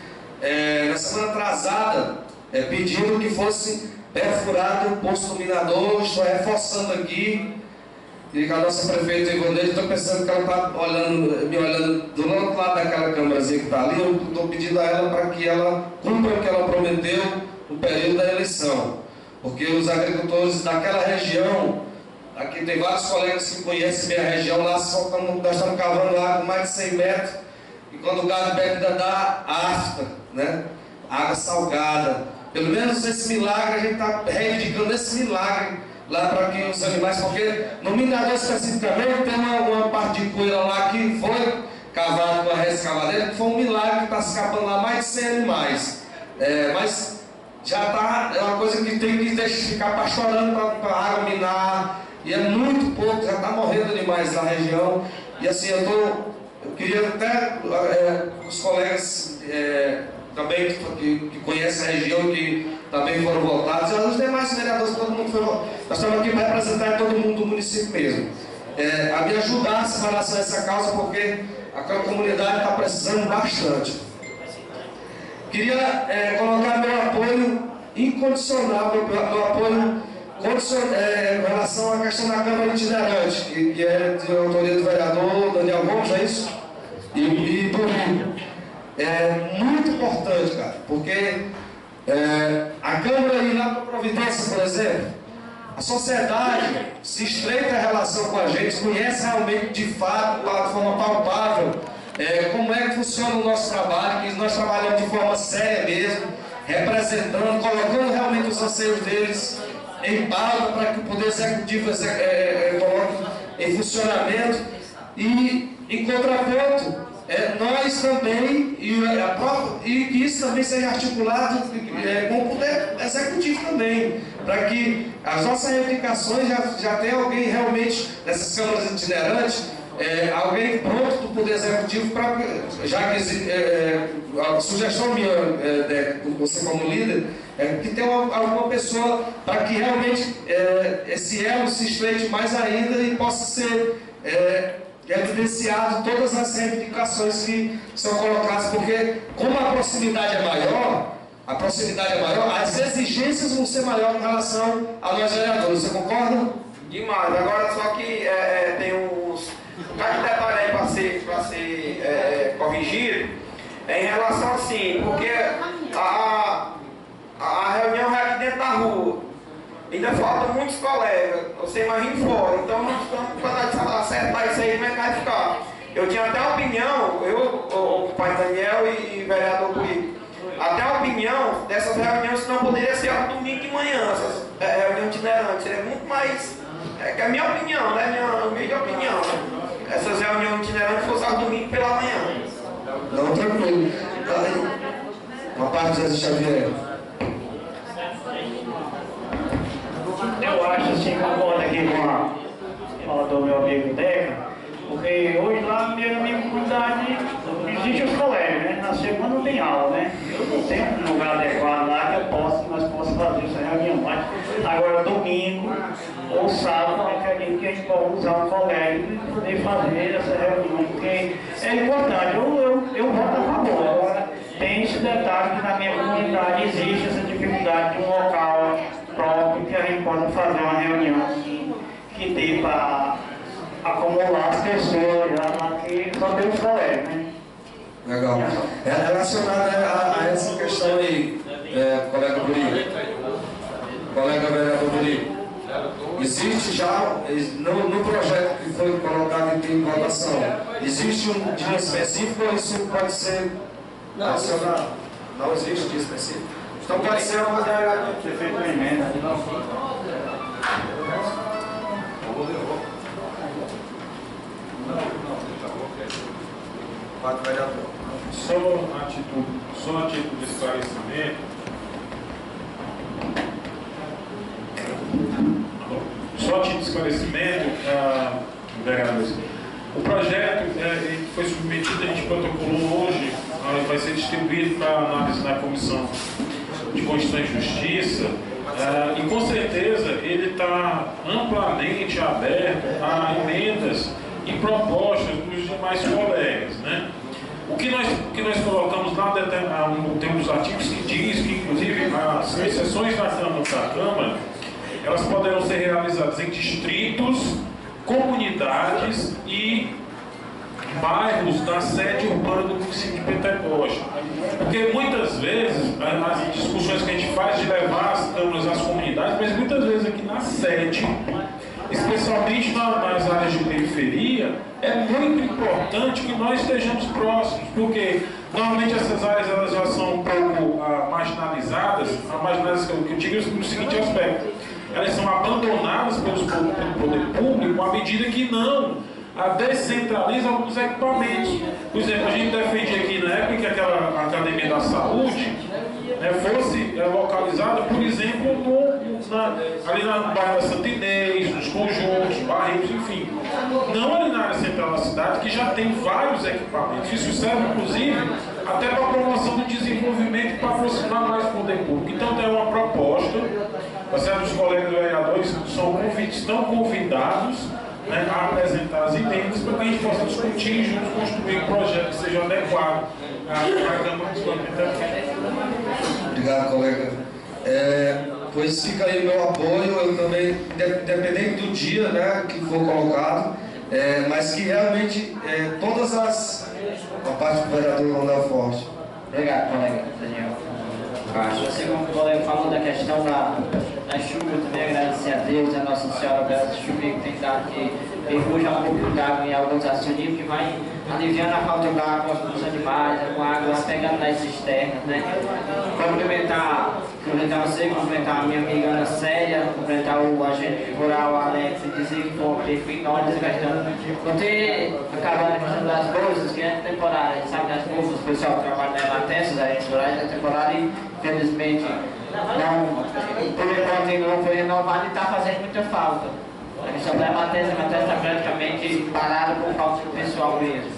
na semana atrasada, pedindo que fosse perfurado o posto iluminador. Estou reforçando aqui, e com a nossa prefeita Ivanete, estou pensando que ela está me olhando do outro lado daquela câmerazinha que está ali. Eu estou pedindo a ela para que ela cumpra o que ela prometeu no período da eleição, porque os agricultores daquela região, aqui tem vários colegas que conhecem minha região, lá nós estamos cavando água com mais de 100 metros, e quando o gado bebe ainda dá afta, né? Água salgada. Pelo menos esse milagre, a gente está reivindicando esse milagre lá para que os animais, porque no minerador especificamente tem uma parte de poeira lá que foi cavado com a escavadeira, que foi um milagre, que está escapando lá mais de 100 animais. Mas já está, é uma coisa que tem que ficar chorando para a água minar, e é muito pouco, já está morrendo animais na região. E assim, eu queria até os colegas também que conhecem a região, que também foram votados, e os demais vereadores, todo mundo foi votado. Nós estamos aqui para representar todo mundo do município mesmo. A me ajudar em relação a essa causa, porque a comunidade está precisando bastante. Queria colocar meu apoio incondicional, meu apoio em relação à questão da Câmara Itinerante, que é de autoria do vereador Daniel Gomes, é isso? E do Rio. É muito importante, cara, porque a Câmara ir lá para Providência, por exemplo, a sociedade se estreita a relação com a gente, conhece realmente de fato, de forma palpável, como é que funciona o nosso trabalho, que nós trabalhamos de forma séria mesmo, representando, colocando realmente os anseios deles em pauta para que o Poder Executivo coloque em funcionamento. E, em contraponto, nós também, e que isso também seja articulado com o Poder Executivo também, para que as nossas reivindicações já tenha alguém realmente, nessas câmaras itinerantes, alguém pronto do Poder Executivo, já que a sugestão minha, você como líder, que tenha alguma pessoa para que realmente esse elo se estreite mais ainda e possa ser evidenciado todas as reivindicações que são colocadas, porque como a proximidade é maior, as exigências vão ser maiores em relação a nós vereadores. Você concorda? Demais. Agora só que tem uns detalhes aí para ser corrigido em relação assim, porque a reunião é aqui dentro da rua. Ainda faltam muitos colegas, você imagina fora, então nós estamos para acertar isso aí, como é que vai ficar? Eu tinha até a opinião, o pai Daniel e o vereador Buí, até a opinião dessas reuniões que não poderia ser ao domingo de manhã, essas reuniões itinerantes, seria muito mais, que é a minha opinião, né? Minha opinião, essas reuniões itinerantes fossem ao domingo pela manhã. Não, tranquilo. Uma parte de Xavier. Eu acho assim, concordo aqui com a fala do meu amigo Deca, porque hoje lá na minha comunidade existe os colégios, né? Na segunda não tem aula, né? Eu não tenho um lugar adequado lá que nós possamos fazer essa reunião. Mas agora domingo ou sábado, eu acredito que a gente pode usar o colégio e poder fazer essa reunião, porque é importante. Eu voto a favor. Agora tem esse detalhe que na minha comunidade existe essa dificuldade de um local próprio que a gente possa fazer uma reunião que dê para acumular as pessoas já que só tem os colégios, né? Legal. Relacionado a essa questão aí, colega vereador Buri, existe já, no projeto que foi colocado em votação, existe um dia específico ou isso pode ser relacionado? Não existe dia específico. Então pode ser uma feito uma emenda. Só a título de esclarecimento, vereadores, o projeto foi submetido, a gente protocolou hoje, vai ser distribuído para análise na Comissão de Constituição e Justiça, e com certeza ele está amplamente aberto a emendas e propostas dos demais colegas, né? O que nós colocamos lá, tem uns artigos que diz que, inclusive, as exceções da Câmara, elas poderão ser realizadas em distritos, comunidades e bairros da sede urbana do município de Pentecoste. Porque muitas vezes, as discussões que a gente faz de levar as câmaras às comunidades, mas muitas vezes aqui na sede, especialmente nas áreas de periferia, é muito importante que nós estejamos próximos, porque normalmente essas áreas elas já são um pouco marginalizadas, que eu digo no seguinte aspecto: elas são abandonadas pelo poder público à medida que não descentraliza alguns equipamentos. Por exemplo, a gente defendia aqui na época que aquela Academia da Saúde fosse localizada, por exemplo, ali no bairro da Santa Inês, nos conjuntos, Barreiros, enfim. Não ali na área central da cidade, que já tem vários equipamentos. Isso serve, inclusive, até para a promoção do desenvolvimento e para aproximar mais o poder público. Então, tem uma proposta, os colegas vereadores estão convidados a apresentar as emendas para que a gente possa discutir e juntos construir um projeto que seja adequado à Câmara dos Parlamentares. Obrigado, colega. Pois fica aí o meu apoio, eu também, independente do dia, né, que for colocado, mas que realmente todas as... a parte do vereador Ronaldo Forte. Obrigado, colega Daniel. Assim como o colega falou da questão da chuva, eu também agradecer a Deus, a Nossa Senhora pela chuva que tem dado, que refúgio um pouco d'água em alguns acionistas, que vai aliviando a falta d'água dos animais, com a água pegando nas cisternas, né? Cumprimentar você, cumprimentar a minha amiga Ana Célia, cumprimentar o agente rural Alex e dizer que foi um perfil enorme essa questão. Por ter acabado a questão das bolsas, que é temporária, a gente sabe das bolsas, o pessoal trabalha na latência, os agentes rurais é temporária e infelizmente não, por enquanto ainda não foi renovado e está fazendo muita falta. A questão da matéria está praticamente parada por falta de pessoal mesmo.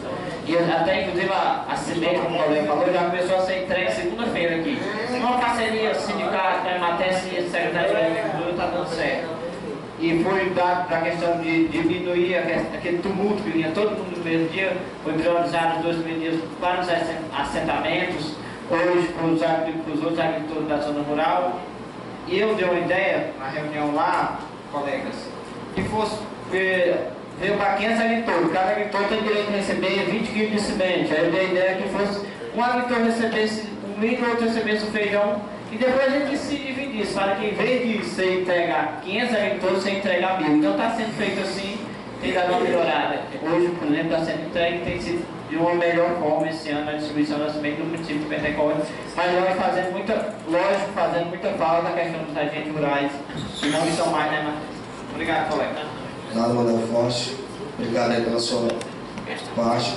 E até inclusive a CIMEI, como o colega falou, já começou a ser entregue segunda-feira aqui. Uma parceria sindicato, Matéria e Secretaria de Agricultura está dando certo. E foi dado para a questão de diminuir aquele tumulto que vinha todo mundo no mesmo dia, foi priorizado os 2 primeiros dias para os assentamentos, hoje para os outros agricultores da zona rural. E eu dei uma ideia na reunião lá, colegas, que fosse veio para 500 agricultores, cada agricultor tem direito de receber 20 kg de semente. Aí eu dei a ideia que fosse um agricultor recebesse o milho, outro recebesse o feijão, e depois a gente se dividisse, para que em vez de você entregar 500 agricultores, você entregar 1000. Então está sendo feito assim, tem dado uma melhorada. Hoje, por exemplo, está sendo entregue, tem sido de uma melhor forma esse ano a distribuição da semente no município de Pentecostes, mas nós fazendo muita falta na questão dos agentes rurais, que não estão mais, né, Matheus? Obrigado, colega. Nada, Manuel Forte. Obrigado aí pela sua parte.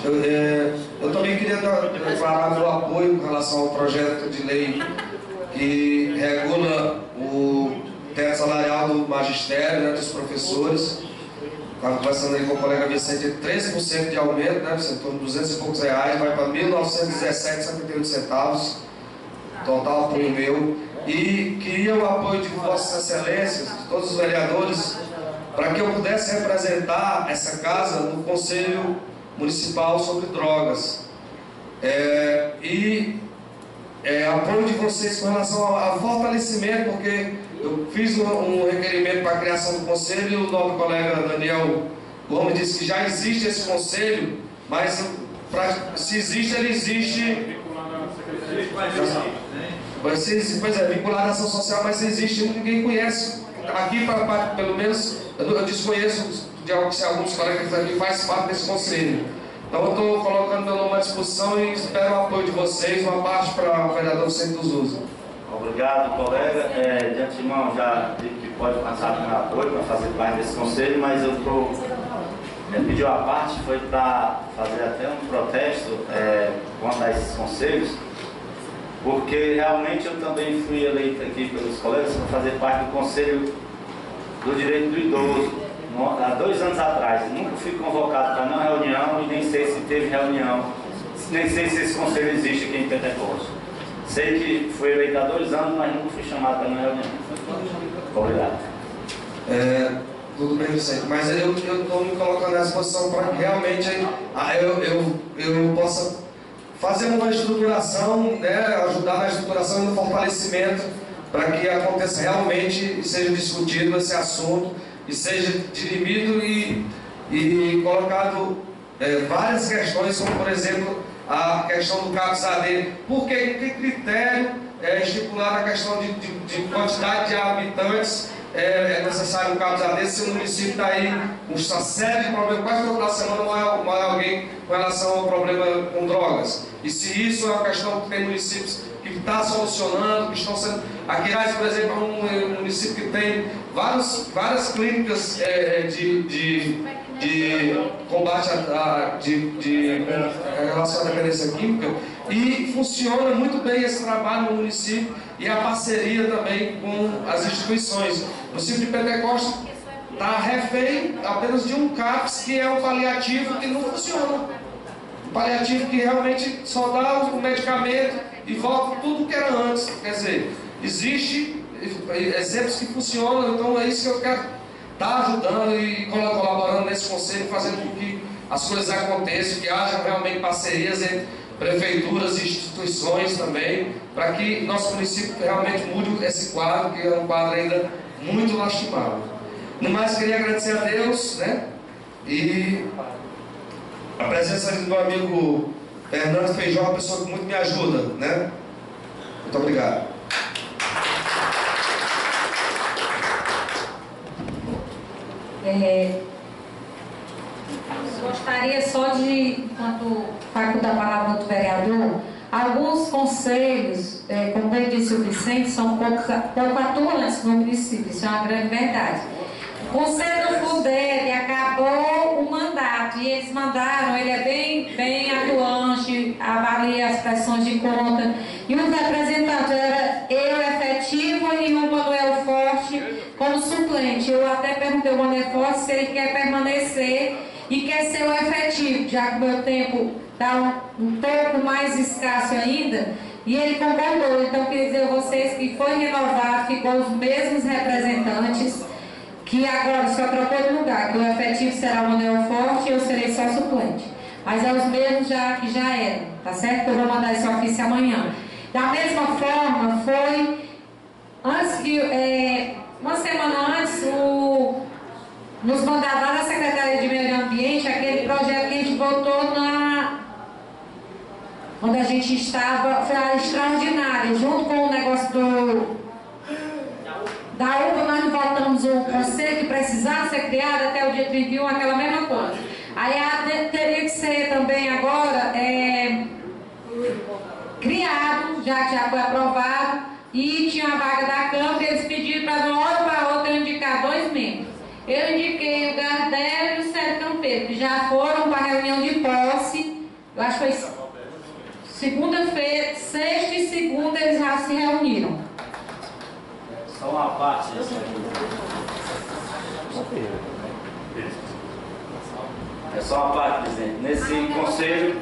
Eu também queria declarar meu apoio em relação ao projeto de lei que regula o teto salarial do magistério, né, dos professores. Estava conversando aí com o colega Vicente, 13% de aumento, né, em torno de 200 e poucos reais, vai para R$ 1.917,78, total apoio meu. E queria o apoio de Vossas Excelências, de todos os vereadores, para que eu pudesse representar essa casa no Conselho Municipal sobre Drogas. Apoio de vocês com relação ao fortalecimento, porque eu fiz um requerimento para a criação do conselho e o nosso colega Daniel Gomes disse que já existe esse conselho, mas se existe, ele existe. Pois é, vinculado à ação social, mas se existe, ninguém conhece. Aqui, pelo menos, eu desconheço se alguns colegas aqui fazem parte desse conselho. Então eu estou colocando meu nome à disposição e espero o apoio de vocês, uma parte para o vereador Vicente dos Usos. Obrigado, colega. De antemão já digo que pode passar com meu apoio para fazer parte desse conselho, mas eu estou... pediu a parte, foi para fazer até um protesto contra esses conselhos, porque realmente eu também fui eleito aqui pelos colegas para fazer parte do Conselho do Direito do Idoso, há 2 anos atrás. Nunca fui convocado para nenhuma reunião e nem sei se teve reunião, nem sei se esse conselho existe aqui em Pentecostes. Sei que fui eleito há 2 anos, mas nunca fui chamado para nenhuma reunião. Obrigado. Tudo bem, Vicente, mas eu estou me colocando nessa posição para que realmente eu possa fazer uma estruturação, né, ajudar na estruturação e no fortalecimento para que aconteça realmente e seja discutido esse assunto e seja dirimido e colocado várias questões, como por exemplo a questão do cabeçadeiro. Por que critério estipular a questão de quantidade de habitantes é necessário um cabeçadeiro se o município está aí com uma série de problemas, quase toda semana morre alguém com relação ao problema com drogas. E se isso é uma questão que tem municípios que está solucionando, que estão sendo... Aquiraz, por exemplo, é um município que tem várias clínicas de combate em relação à dependência química, e funciona muito bem esse trabalho no município e a parceria também com as instituições. O município de Pentecostes está refém apenas de um CAPS, que é um paliativo que não funciona. Um paliativo que realmente só dá o medicamento e volta tudo que era antes. Quer dizer, existe exemplos que funcionam, então é isso que eu quero estar ajudando e colaborando nesse conselho, fazendo com que as coisas aconteçam, que haja realmente parcerias entre prefeituras e instituições também, para que nosso município realmente mude esse quadro, que é um quadro ainda muito lastimável. No mais, queria agradecer a Deus, né? E a presença do meu amigo Fernando Feijó, uma pessoa que muito me ajuda, né? Muito obrigado. Gostaria só de, enquanto faculto a palavra do vereador, alguns conselhos, como ele disse o Vicente, são pouco atuantes no município, isso é uma grande verdade. O Conselho do FUDEB acabou o mandato e eles mandaram, ele é bem atuante, avalia as pressões de conta, e os representantes era eu efetivo e o Manuel Forte como suplente. Eu até perguntei ao Manuel Forte se ele quer permanecer e quer ser o efetivo, já que o meu tempo está um pouco mais escasso ainda, e ele concordou. Então, queria dizer a vocês que foi renovado, ficou os mesmos representantes, que agora só trocou de lugar, que o efetivo será o Manuel Forte e eu serei só suplente. Mas é os mesmos que já eram, tá certo? Eu vou mandar esse ofício amanhã. Da mesma forma, foi, antes que, uma semana antes, nos mandaram lá da Secretaria de Meio Ambiente aquele projeto que a gente votou onde a gente estava, foi a extraordinária, junto com o negócio da uva, nós não votamos o conselho que precisava ser criado até o dia 31, aquela mesma coisa. Aí teria que ser também agora criado, já que já foi aprovado, e tinha a vaga da Câmara, eles pediram para de uma hora para outra eu indicar 2 membros. Eu indiquei o Gardel e o Sérgio Campeiro, que já foram para a reunião de posse, eu acho que foi segunda-feira, sexta e segunda eles já se reuniram. Só uma parte. É só uma parte, presidente. Nesse conselho.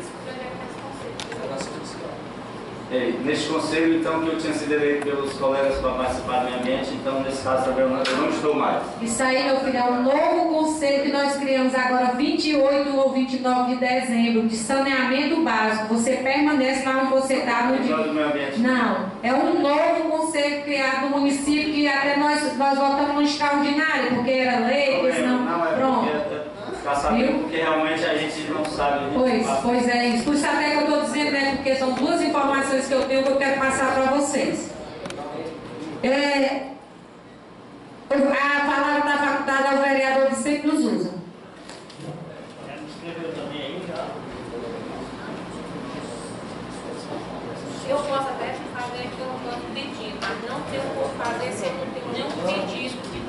Neste conselho, então, que eu tinha sido eleito pelos colegas para participar do meio ambiente, então, nesse caso também eu não estou mais. Isso aí, meu filho, é um novo conselho que nós criamos agora, 28 ou 29 de dezembro, de saneamento básico. Você permanece lá onde você está no dia. Do meio ambiente. Não, é um novo conselho criado no município, que até nós votamos no extraordinário, porque era lei, pois não. Pronto. Ficar sabendo, porque realmente a gente não sabe. Pois é isso. Por isso até que eu estou dizendo, né? Porque são 2 informações que eu tenho que eu quero passar para vocês. A palavra da faculdade é o vereador Vicente nos usa. Eu posso até fazer aqui um pedido, mas não tenho como fazer se eu não tenho nenhum pedido que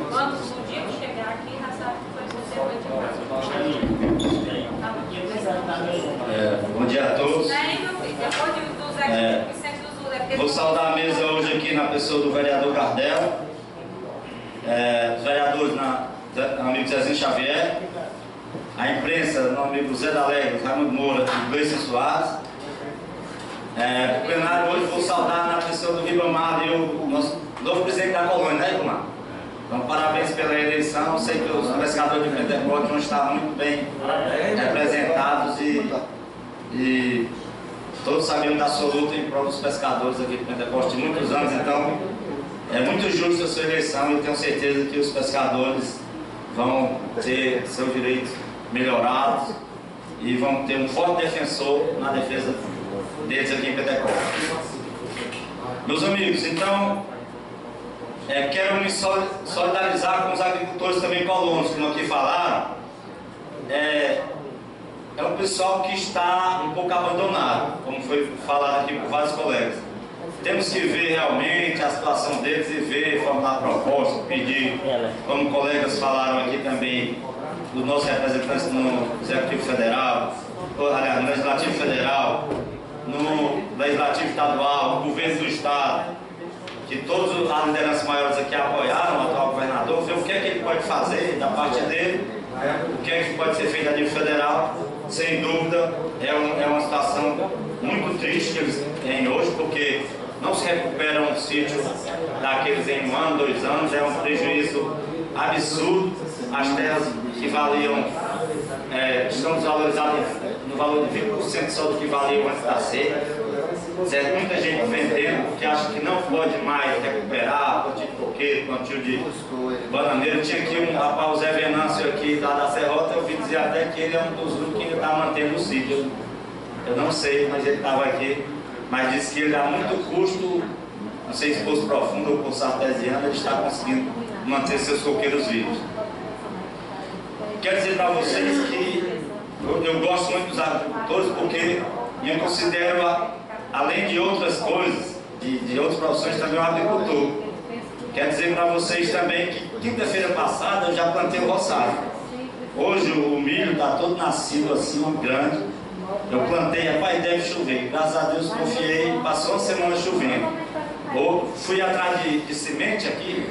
quando o dia que chegar aqui, já sabe que vai ser Bom dia a todos. Vou saudar a mesa hoje aqui na pessoa do vereador Gardel, os vereadores, amigo Zezinho Xavier, a imprensa, no amigo Zé da Alegre, Raimundo Moura e Gleice Soares. O plenário hoje vou saudar na pessoa do Ribamar e o nosso novo presidente da colônia, né, Ribamar? Então, parabéns pela eleição. Eu sei que os pescadores de Pentecostes vão estar muito bem representados e todos sabemos da sua luta em prol dos pescadores aqui de Pentecostes de muitos anos. Então, é muito justa a sua eleição e eu tenho certeza que os pescadores vão ter seus direitos melhorados e vão ter um forte defensor na defesa deles aqui em Pentecostes. Meus amigos, então, quero me solidarizar com os agricultores também colonos, como aqui falaram. é um pessoal que está um pouco abandonado, como foi falado aqui por vários colegas. Temos que ver realmente a situação deles e ver, formular proposta, pedir, como colegas falaram aqui também, dos nossos representantes no Executivo Federal, aliás, no Legislativo Federal, no Legislativo Estadual, no Governo do Estado, que todos as lideranças maiores aqui apoiaram o atual governador, ver o que é que ele pode fazer da parte dele, o que é que pode ser feito a nível federal. Sem dúvida, é uma situação muito triste que eles têm hoje, porque não se recupera um sítio daqueles em 1 ano, 2 anos, é um prejuízo absurdo. As terras que valiam, estão desvalorizadas no valor de 20% só do que valiam antes da seca. Muita gente vendendo, que acha que não pode mais recuperar, plantio de coqueiro, plantio de bananeira. Tinha aqui um rapaz, o Zé Venâncio, aqui lá da Serrota, eu ouvi dizer até que ele é um dos únicos que ainda está mantendo o sítio. Eu não sei, mas ele estava aqui. Mas disse que ele dá muito custo, não sei se Poço Profundo ou Poço Artesiano, ele está conseguindo manter seus coqueiros vivos. Quero dizer para vocês que eu gosto muito dos agricultores porque eu considero, além de outras coisas, de outras profissões, também um agricultor. Quero dizer para vocês também que quinta-feira passada eu já plantei o roçado. Hoje o milho está todo nascido assim, grande. Eu plantei, rapaz, deve chover. Graças a Deus confiei, passou uma semana chovendo. Fui atrás de semente aqui,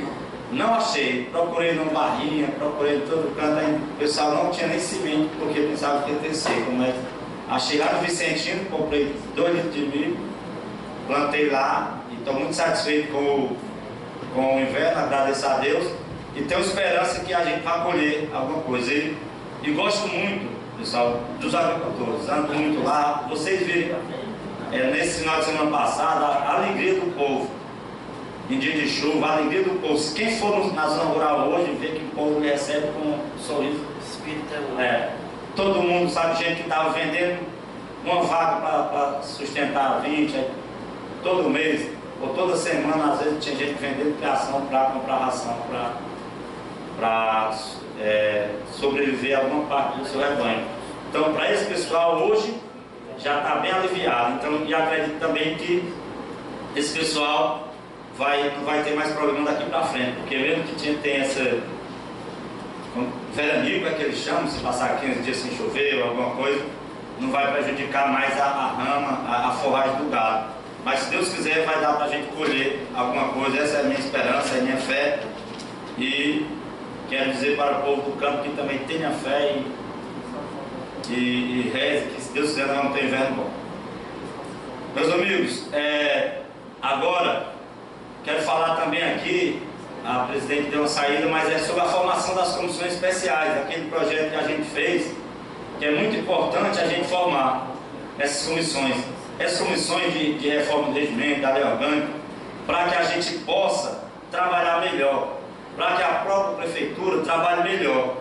não achei. Procurei no barrinha, procurei em todo canto, aí o pessoal não tinha nem semente, porque pensava que ia ter seco. Mas achei lá no Vicentino, comprei 2 litros de milho, plantei lá e estou muito satisfeito com o inverno, agradeço a Deus e tenho esperança que a gente vai colher alguma coisa. E gosto muito, pessoal, dos agricultores, ando muito lá. Vocês viram nesse final de semana passada a alegria do povo, em dia de chuva, a alegria do povo. Quem for na zona rural hoje, vê que o povo recebe com um sorriso. Todo mundo sabe, gente que estava vendendo uma vaga para sustentar 20, todo mês, ou toda semana, às vezes tinha gente vendendo criação para comprar ração, para sobreviver a alguma parte do seu rebanho. Então, para esse pessoal, hoje, já está bem aliviado. Então, e acredito também que esse pessoal não vai ter mais problema daqui para frente, porque mesmo que tem essa veranico, é que eles chamam, se passar 15 dias sem chover ou alguma coisa, não vai prejudicar mais a rama, a forragem do gado. Mas se Deus quiser, vai dar para a gente colher alguma coisa. Essa é a minha esperança, é a minha fé. E quero dizer para o povo do campo que também tenha fé e reze, que se Deus quiser, nós vamos ter inverno bom. Meus amigos, agora quero falar também aqui, a presidente deu uma saída, mas é sobre a formação das comissões especiais, aquele projeto que a gente fez, que é muito importante a gente formar essas comissões de reforma do regimento, da lei orgânica, para que a gente possa trabalhar melhor, para que a própria prefeitura trabalhe melhor,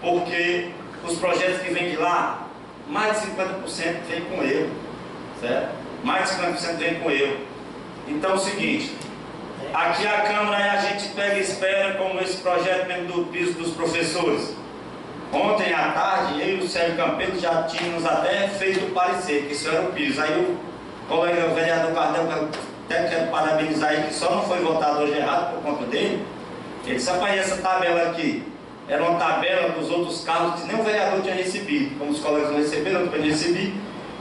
porque os projetos que vêm de lá, mais de 50% vem com erro, certo? Mais de 50% vem com erro. Então é o seguinte, aqui a Câmara a gente pega e espera, como esse projeto mesmo do piso dos professores. Ontem à tarde, eu e o Sérgio Campelo já tínhamos até feito o parecer, que isso era o piso. Aí o colega o vereador Cardel, que eu até quero parabenizar ele, que só não foi votado hoje errado por conta dele, ele disse, rapaz, essa tabela aqui era uma tabela dos outros carros que nem o vereador tinha recebido, como os colegas não receberam, eu também recebi.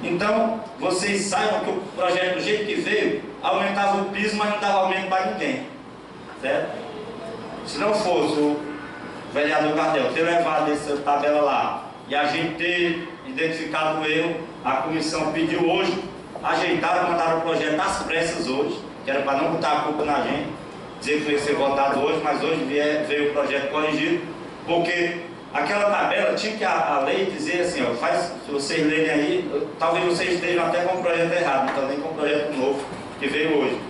Então, vocês saibam que o projeto, do jeito que veio, aumentava o piso, mas não dava aumento para ninguém, certo? Se não fosse o vereador Cardel ter levado essa tabela lá e a gente ter identificado o erro, a comissão pediu hoje, ajeitaram, mandaram o projeto às pressas hoje, que era para não botar a culpa na gente, dizer que ia ser votado hoje, mas hoje veio o projeto corrigido, porque aquela tabela tinha que a lei dizer assim, ó, se vocês lerem aí, talvez vocês estejam até com o projeto errado, não estão nem com o projeto novo que veio hoje,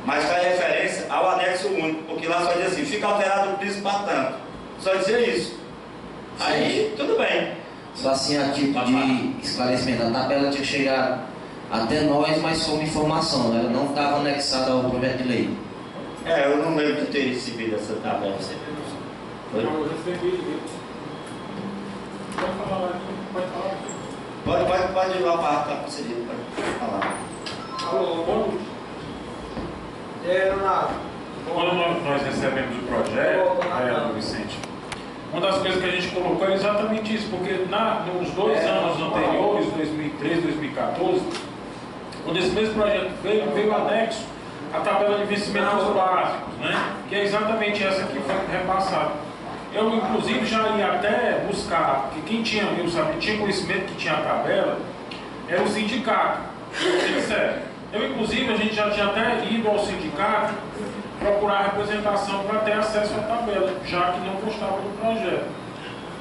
mas faz referência ao anexo único, porque lá só diz assim, fica alterado o piso para tanto, só dizer isso. Aí, tudo bem. Só assim, a título de esclarecimento, a tabela tinha que chegar até nós, mas foi uma informação, ela não estava anexada ao projeto de lei. Eu não lembro de ter recebido essa tabela. Não, eu recebi. Pode falar. Pode ir lá para a concedida, pode falar. Alô, bom. E aí, Leonardo? Quando nós recebemos o projeto, vereador Vicente, uma das coisas que a gente colocou é exatamente isso, porque nos 2 anos anteriores, 2013, 2014, quando esse mesmo projeto veio anexo a tabela de vencimentos básicos, né? Que é exatamente essa que foi repassada. Eu, inclusive, já ia até buscar, porque quem tinha conhecimento que tinha a tabela, era o sindicato. Inclusive, a gente já tinha até ido ao sindicato procurar representação para ter acesso à tabela, já que não constava do projeto.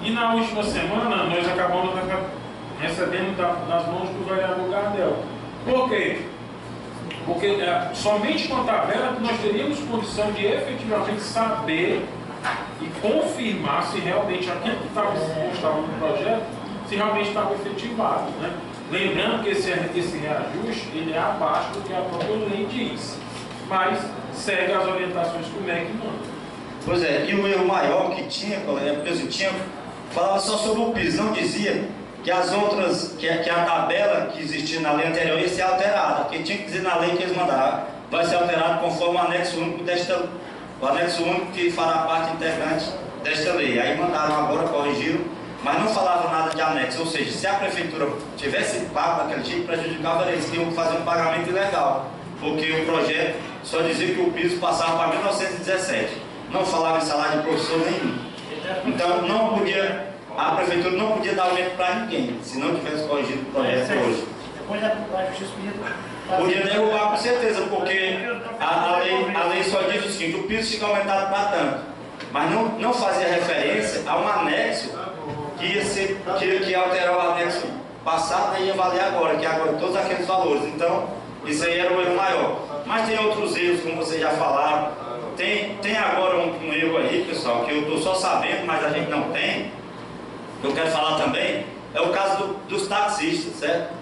E na última semana, nós acabamos recebendo das mãos do vereador Gardel. Por quê? Porque somente com a tabela que nós teríamos condição de efetivamente saber e confirmar se realmente aquilo que estava no projeto, se realmente estava efetivado, né? Lembrando que esse reajuste ele é abaixo do que a própria lei diz, mas segue as orientações que o MEC manda. Pois é, e o erro maior que tinha, colega, porque falava só sobre o piso, não dizia que as outras, que a tabela que existia na lei anterior ia ser alterada, porque tinha que dizer na lei que eles mandaram, vai ser alterado conforme o anexo único o anexo único que fará parte integrante desta lei. Aí mandaram agora, corrigiram, mas não falava nada de anexo, ou seja, se a prefeitura tivesse pago daquele jeito, prejudicava eles, tinham que fazer um pagamento ilegal, porque o projeto só dizia que o piso passava para 1917, não falava em salário de professor nenhum. Então a prefeitura não podia dar aumento para ninguém, se não tivesse corrigido o projeto hoje. Depois a justiça podia derrubar com certeza, porque a lei só diz o seguinte: o piso fica aumentado para tanto, mas não fazia referência a um anexo que ia alterar o anexo passado e ia valer agora, que agora todos aqueles valores. Então, isso aí era o erro maior. Mas tem outros erros, como vocês já falaram. Tem agora um erro aí, pessoal, que eu estou só sabendo, mas a gente não tem. Eu quero falar também, é o caso dos taxistas, certo?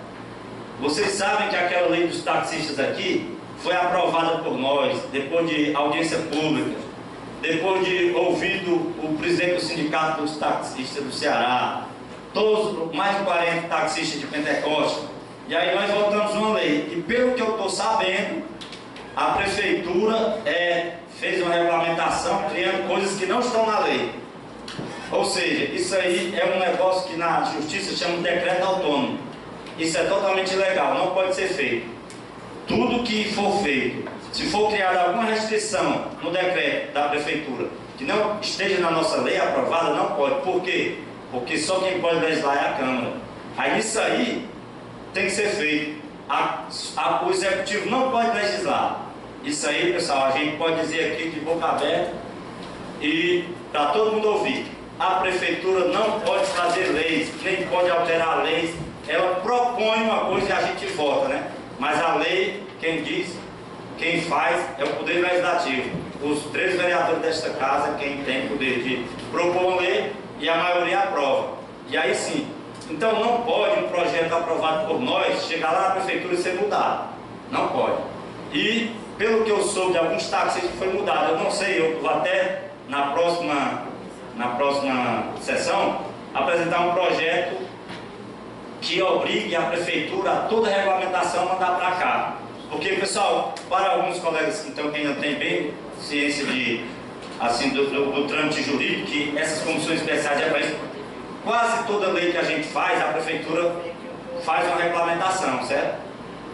Vocês sabem que aquela lei dos taxistas aqui foi aprovada por nós, depois de audiência pública, depois de ouvido o presidente do sindicato dos taxistas do Ceará, mais de 40 taxistas de Pentecoste, e aí nós votamos uma lei, e pelo que eu estou sabendo, a prefeitura fez uma regulamentação criando coisas que não estão na lei. Ou seja, isso aí é um negócio que na justiça chama de decreto autônomo. Isso é totalmente ilegal, não pode ser feito. Tudo que for feito, se for criada alguma restrição no decreto da prefeitura que não esteja na nossa lei aprovada, não pode. Por quê? Porque só quem pode legislar é a Câmara. Aí isso aí tem que ser feito. O Executivo não pode legislar. Isso aí, pessoal, a gente pode dizer aqui de boca aberta e para todo mundo ouvir. A prefeitura não pode fazer leis, nem pode alterar leis. Ela propõe uma coisa e a gente vota, né? Mas a lei, quem diz, quem faz é o Poder Legislativo. Os 3 vereadores desta casa, quem tem o poder de propor uma lei e a maioria aprova. E aí sim. Então não pode um projeto aprovado por nós chegar lá na prefeitura e ser mudado. Não pode. E pelo que eu soube de alguns taxistas que foi mudado, eu não sei, eu vou até na próxima sessão apresentar um projeto que obrigue a prefeitura a toda a regulamentação mandar para cá. Porque, pessoal, para alguns colegas então, que ainda tem bem ciência do trâmite jurídico, que essas comissões especiais é para isso, quase toda lei que a gente faz, a prefeitura faz uma regulamentação, certo?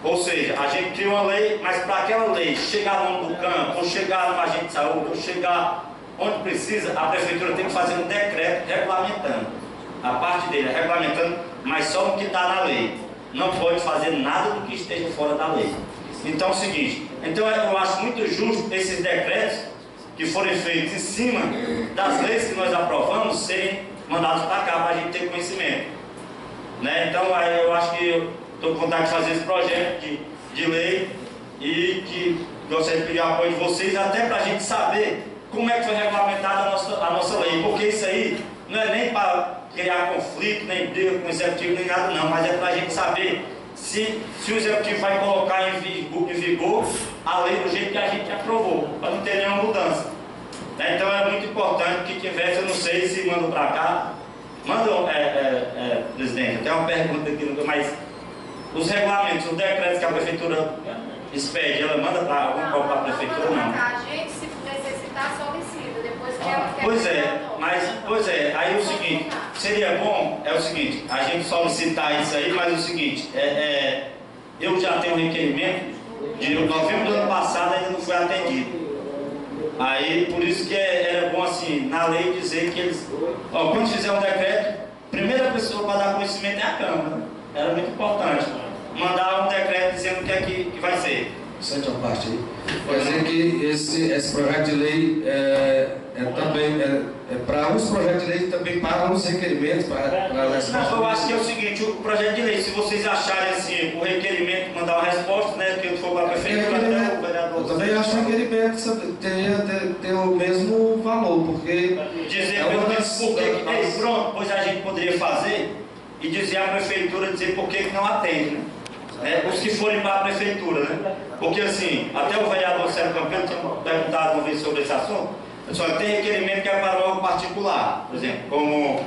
Ou seja, a gente cria uma lei, mas para aquela lei chegar no nome do campo, ou chegar no agente de saúde, ou chegar onde precisa, a prefeitura tem que fazer um decreto regulamentando. A parte dele é regulamentando, mas só o que está na lei. Não pode fazer nada do que esteja fora da lei. Então é o seguinte, eu acho muito justo esses decretos que forem feitos em cima das leis que nós aprovamos serem mandados para cá, para a gente ter conhecimento. Né? Então eu acho que eu estou com vontade de fazer esse projeto de lei e que gostaria de pedir o apoio de vocês, até para a gente saber como é que foi regulamentada a nossa lei, porque isso aí não é nem para criar conflito, nem briga com o Executivo, nem nada não, mas é para a gente saber se o Executivo vai colocar em vigor a lei do jeito que a gente aprovou, para não ter nenhuma mudança. Então é muito importante que tivesse, eu não sei se mandam para cá, Manda, presidente, até uma pergunta aqui, mas os regulamentos, os decretos que a prefeitura expede, ela manda para a prefeitura ou não? A gente, se necessitar, solicita, depois que ela quer. Pois é, aí o seguinte, seria bom, é o seguinte, a gente solicitar isso aí, mas é o seguinte, eu já tenho um requerimento de novembro do ano passado, ainda não foi atendido. Aí, por isso que era bom, assim, na lei dizer que eles, quando fizer um decreto, a primeira pessoa para dar conhecimento é a Câmara. Era muito importante. Mandar um decreto dizendo o que é que vai ser. Sente a parte aí. Quer dizer que esse projeto de lei também para os projetos de lei também para os requerimentos para as respostas. Eu acho que é o seguinte, o projeto de lei, se vocês acharem assim, o requerimento mandar uma resposta, né, que eu for para a prefeitura, até o vereador. Eu também acho que o requerimento teria ter o mesmo valor, porque dizer pelo menos por que pronto, pois a gente poderia fazer e dizer à prefeitura, dizer por que não atende, né? Os que forem para a prefeitura, né? Porque assim, até o vereador Sérgio Campelo tinha perguntado uma vez sobre esse assunto. Pessoal, tem requerimento que é para órgão particular, por exemplo, como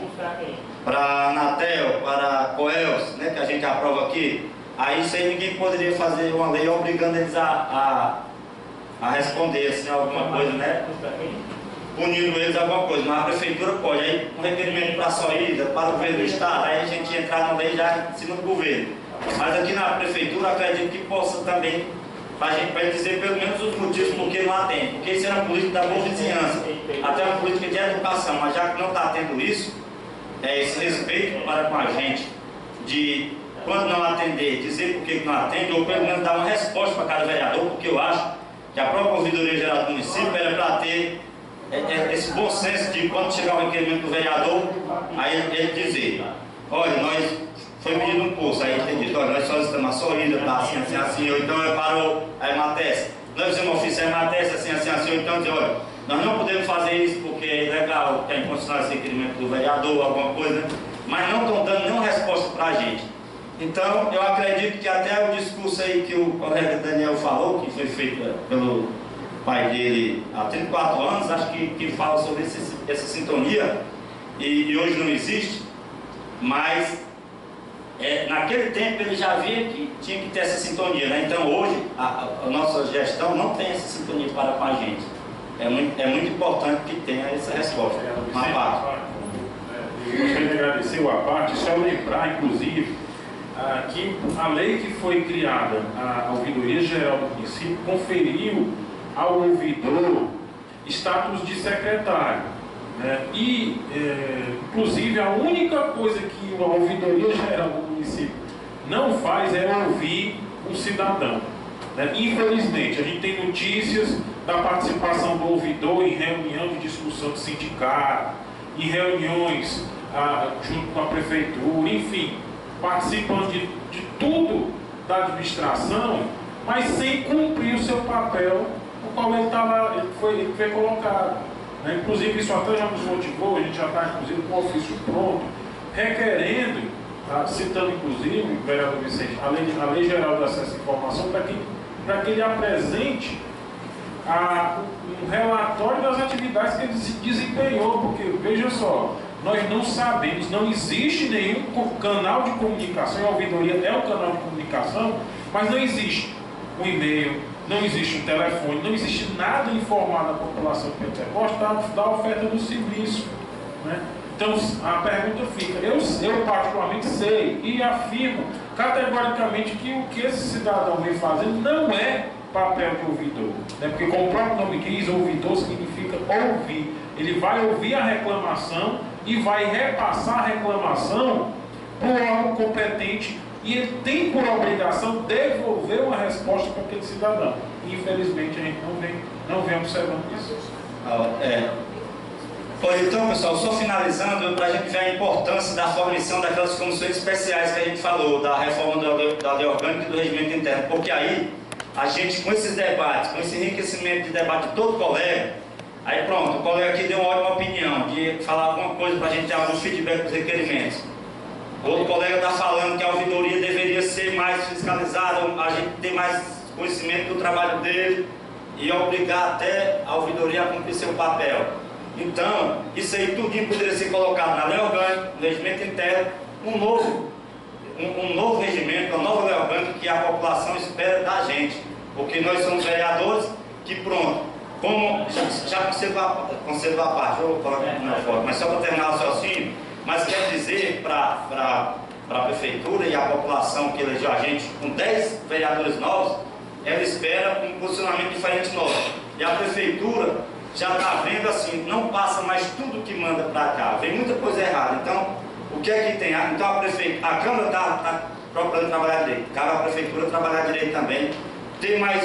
para a Anatel, para a Coels, né, que a gente aprova aqui. Aí isso aí ninguém poderia fazer uma lei obrigando eles a responder assim, alguma coisa, né? Punindo eles alguma coisa, mas a prefeitura pode. Aí um requerimento para a Soída, para o governo do estado, aí a gente entrar na lei já em cima do governo. Mas aqui na prefeitura acredito que possa também, a gente vai dizer pelo menos os motivos por que não atende, porque isso é uma política da boa vizinhança, até uma política de educação, mas já que não está tendo isso, esse respeito para com a gente, de quando não atender, dizer por que não atende, ou pelo menos dar uma resposta para cada vereador, porque eu acho que a própria Ouvidoria Geral do Município era para ter esse bom senso de quando chegar o requerimento do vereador, aí ele dizer, olha, nós foi pedido um curso, aí tem dito, olha, nós solicitamos a Soída, tá assim, ou então para a EMATES, nós fizemos ofício a EMATES, assim, ou então dizer, olha, nós não podemos fazer isso porque é ilegal, que é inconstitucional esse requerimento do vereador, alguma coisa, mas não estão dando nenhuma resposta para a gente. Então, eu acredito que até o discurso aí que o colega Daniel falou, que foi feito pelo pai dele há 34 anos, acho que fala sobre essa sintonia, e hoje não existe, mas naquele tempo ele já via que tinha que ter essa sintonia, né? Então hoje a nossa gestão não tem essa sintonia para com a gente. É muito importante que tenha essa resposta. Uma parte. Eu gostaria de agradecer o APART, só lembrar, inclusive, que a lei que foi criada, a Ouvidoria Geral do Município, conferiu ao ouvidor status de secretário. E, inclusive, a única coisa que a Ouvidoria Geral do Município não faz é ouvir o cidadão. Infelizmente, a gente tem notícias da participação do ouvidor em reunião de discussão de sindicato, em reuniões junto com a prefeitura, enfim, participando de tudo da administração, mas sem cumprir o seu papel no qual ele foi colocado. Inclusive, isso até já nos motivou, a gente já está, inclusive, com o ofício pronto, requerendo, citando, inclusive, o vereador Vicente, a Lei Geral de Acesso à Informação, para que ele apresente um relatório das atividades que ele desempenhou, porque, veja só, nós não sabemos, não existe nenhum canal de comunicação, a ouvidoria é um canal de comunicação, mas não existe um e-mail, não existe um telefone, não existe nada informado à população de Pentecoste da oferta do serviço. Então a pergunta fica, eu particularmente sei e afirmo categoricamente que o que esse cidadão vem fazendo não é papel de ouvidor, porque como o próprio nome diz, ouvidor significa ouvir. Ele vai ouvir a reclamação e vai repassar a reclamação para o órgão competente e ele tem por obrigação devolver uma resposta para aquele cidadão. Infelizmente a gente não vem observando isso. Então, pessoal, só finalizando, para a gente ver a importância da formação daquelas comissões especiais que a gente falou, da reforma da lei orgânica e do regimento interno, porque aí a gente, com esses debates, com esse enriquecimento de debate de todo colega, aí pronto, o colega aqui deu uma ótima opinião, de falar alguma coisa para a gente ter alguns feedback dos requerimentos. O outro colega está falando que a ouvidoria deveria ser mais fiscalizada, a gente ter mais conhecimento do trabalho dele e obrigar até a ouvidoria a cumprir seu papel. Então, isso aí tudinho poderia ser colocado na lei orgânica, no regimento interno, um novo regimento, uma nova lei orgânica que a população espera da gente. Porque nós somos vereadores que, pronto, como já concedo a parte, eu vou colocar aqui na foto, mas só para terminar o raciocínio, mas quer dizer para a prefeitura e a população que elegeu a gente com 10 vereadores novos, ela espera um posicionamento diferente nosso. E a prefeitura já está vendo assim, não passa mais tudo que manda para cá, vem muita coisa errada. Então, o que é que tem? Então a Câmara está procurando trabalhar direito, cabe à prefeitura trabalhar direito também, ter mais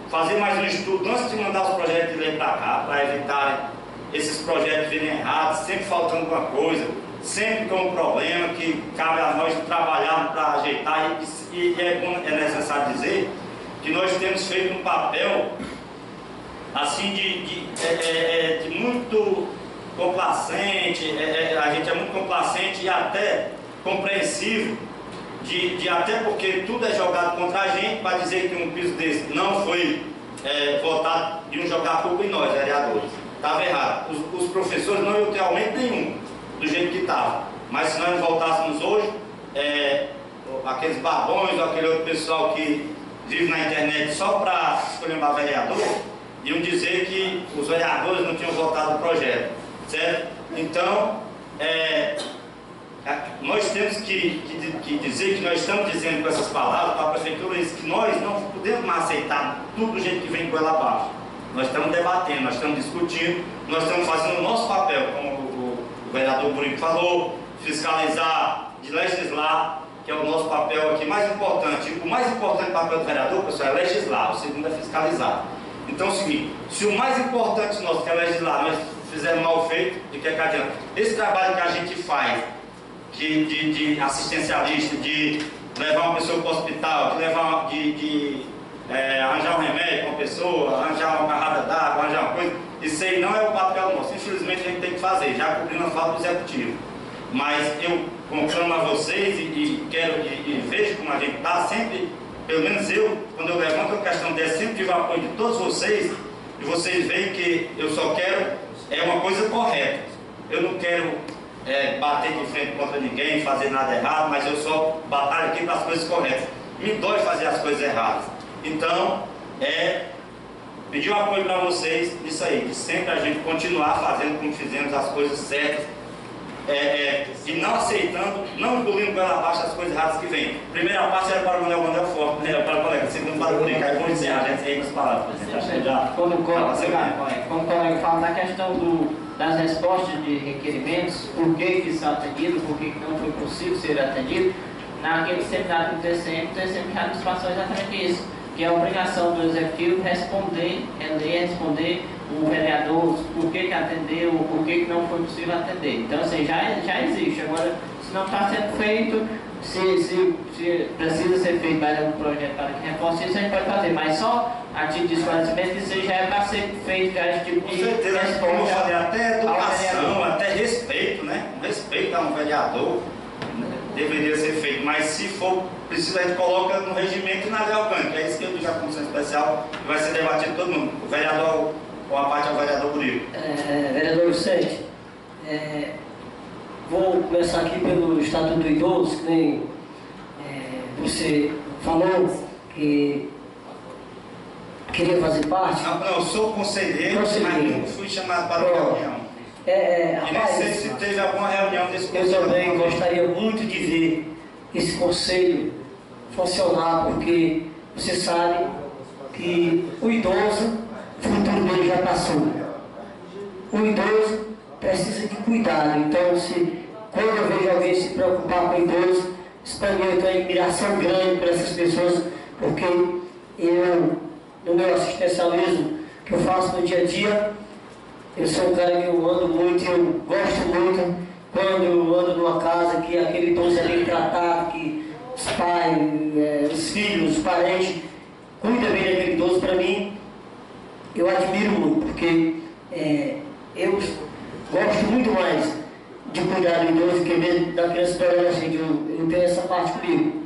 fazer mais um estudo antes de mandar os projetos de lei para cá, para evitar esses projetos virem errados, sempre faltando alguma coisa, sempre com um problema que cabe a nós trabalhar para ajeitar. E é necessário dizer que nós temos feito um papel assim de muito complacente, a gente é muito complacente e até compreensivo, até porque tudo é jogado contra a gente para dizer que um piso desse não foi votado, de jogar culpa em nós, vereadores. Estava errado. Os professores não iam ter aumento nenhum, do jeito que estava. Mas se nós voltássemos hoje, aqueles babões, aquele outro pessoal que vive na internet só para escolher um vereador, iam dizer que os vereadores não tinham votado o projeto, certo? Então, nós temos que dizer que nós estamos dizendo com essas palavras para a prefeitura que nós não podemos mais aceitar tudo do jeito que vem com ela abaixo. Nós estamos debatendo, nós estamos discutindo, nós estamos fazendo o nosso papel, como o vereador Burico falou, fiscalizar, de legislar, que é o nosso papel aqui mais importante. O mais importante papel do vereador, pessoal, é legislar, o segundo é fiscalizar. Então é o seguinte, se o mais importante nosso, que é legislar, nós fizermos mal feito, de que adianta? Esse trabalho que a gente faz, de assistencialista, de levar uma pessoa para o hospital, de arranjar um remédio para uma pessoa, arranjar uma garrafa d'água, arranjar uma coisa, isso aí não é o papel nosso. Infelizmente a gente tem que fazer, já cobrindo a falta do executivo. Mas eu conclamo a vocês e quero e vejo como a gente está sempre, pelo menos eu, quando eu levanto a questão dessa, sempre tive o apoio de todos vocês, e vocês veem que eu só quero uma coisa correta. Eu não quero bater de frente contra ninguém, fazer nada errado, mas eu só batalho aqui para as coisas corretas. Me dói fazer as coisas erradas. Então, pedir o apoio para vocês nisso aí, de sempre a gente continuar fazendo como fizemos as coisas certas, e não aceitando, não engolindo pela abaixo as coisas erradas que vêm. Primeira parte era para o Manuel Forte, né? Para o colega, segundo para o brincar, e vou encerrar, a gente aí com as palavras. Quando o colega fala da questão das respostas de requerimentos, por que são atendidos, por que não foi possível ser atendido, naquele seminário do TCM já nos passou exatamente isso, que é a obrigação do executivo responder o vereador por que atendeu, por que não foi possível atender. Então, assim, já existe. Agora, se não está sendo feito, se precisa ser feito mais algum projeto para que reforce isso, a gente pode fazer, mas só a título de esclarecimento, isso já é para ser feito, já esse tipo de resposta. Como eu falei, até educação, até respeito, né? Respeito a um vereador deveria ser feito, mas se for preciso, a gente coloca no regimento e na lei orgânica. É isso que eu digo à comissão especial, que vai ser debatido todo mundo. O vereador, com a parte ao vereador Burico. Vereador Vicente, vou começar aqui pelo Estatuto do Idoso, que nem você falou que queria fazer parte. Não, eu sou conselheiro, mas nunca fui chamado para uma reunião. E nem sei se teve alguma reunião desse conselho. Eu também gostaria muito de ver esse conselho funcionar, porque você sabe que o idoso, o futuro dele já passou. O idoso precisa de cuidado. Então, quando eu vejo alguém se preocupar com o idoso, isso para mim eu tenho uma admiração grande para essas pessoas, porque eu, no meu assistencialismo que eu faço no dia a dia, eu sou um cara que eu ando muito, eu gosto muito quando eu ando numa casa que aquele idoso é bem tratado, que os pais, os filhos, os parentes cuidam bem daquele idoso. Para mim, eu admiro muito, porque eu gosto muito mais de cuidar do idoso que mesmo da criança e do adolescente. Eu tenho essa parte comigo.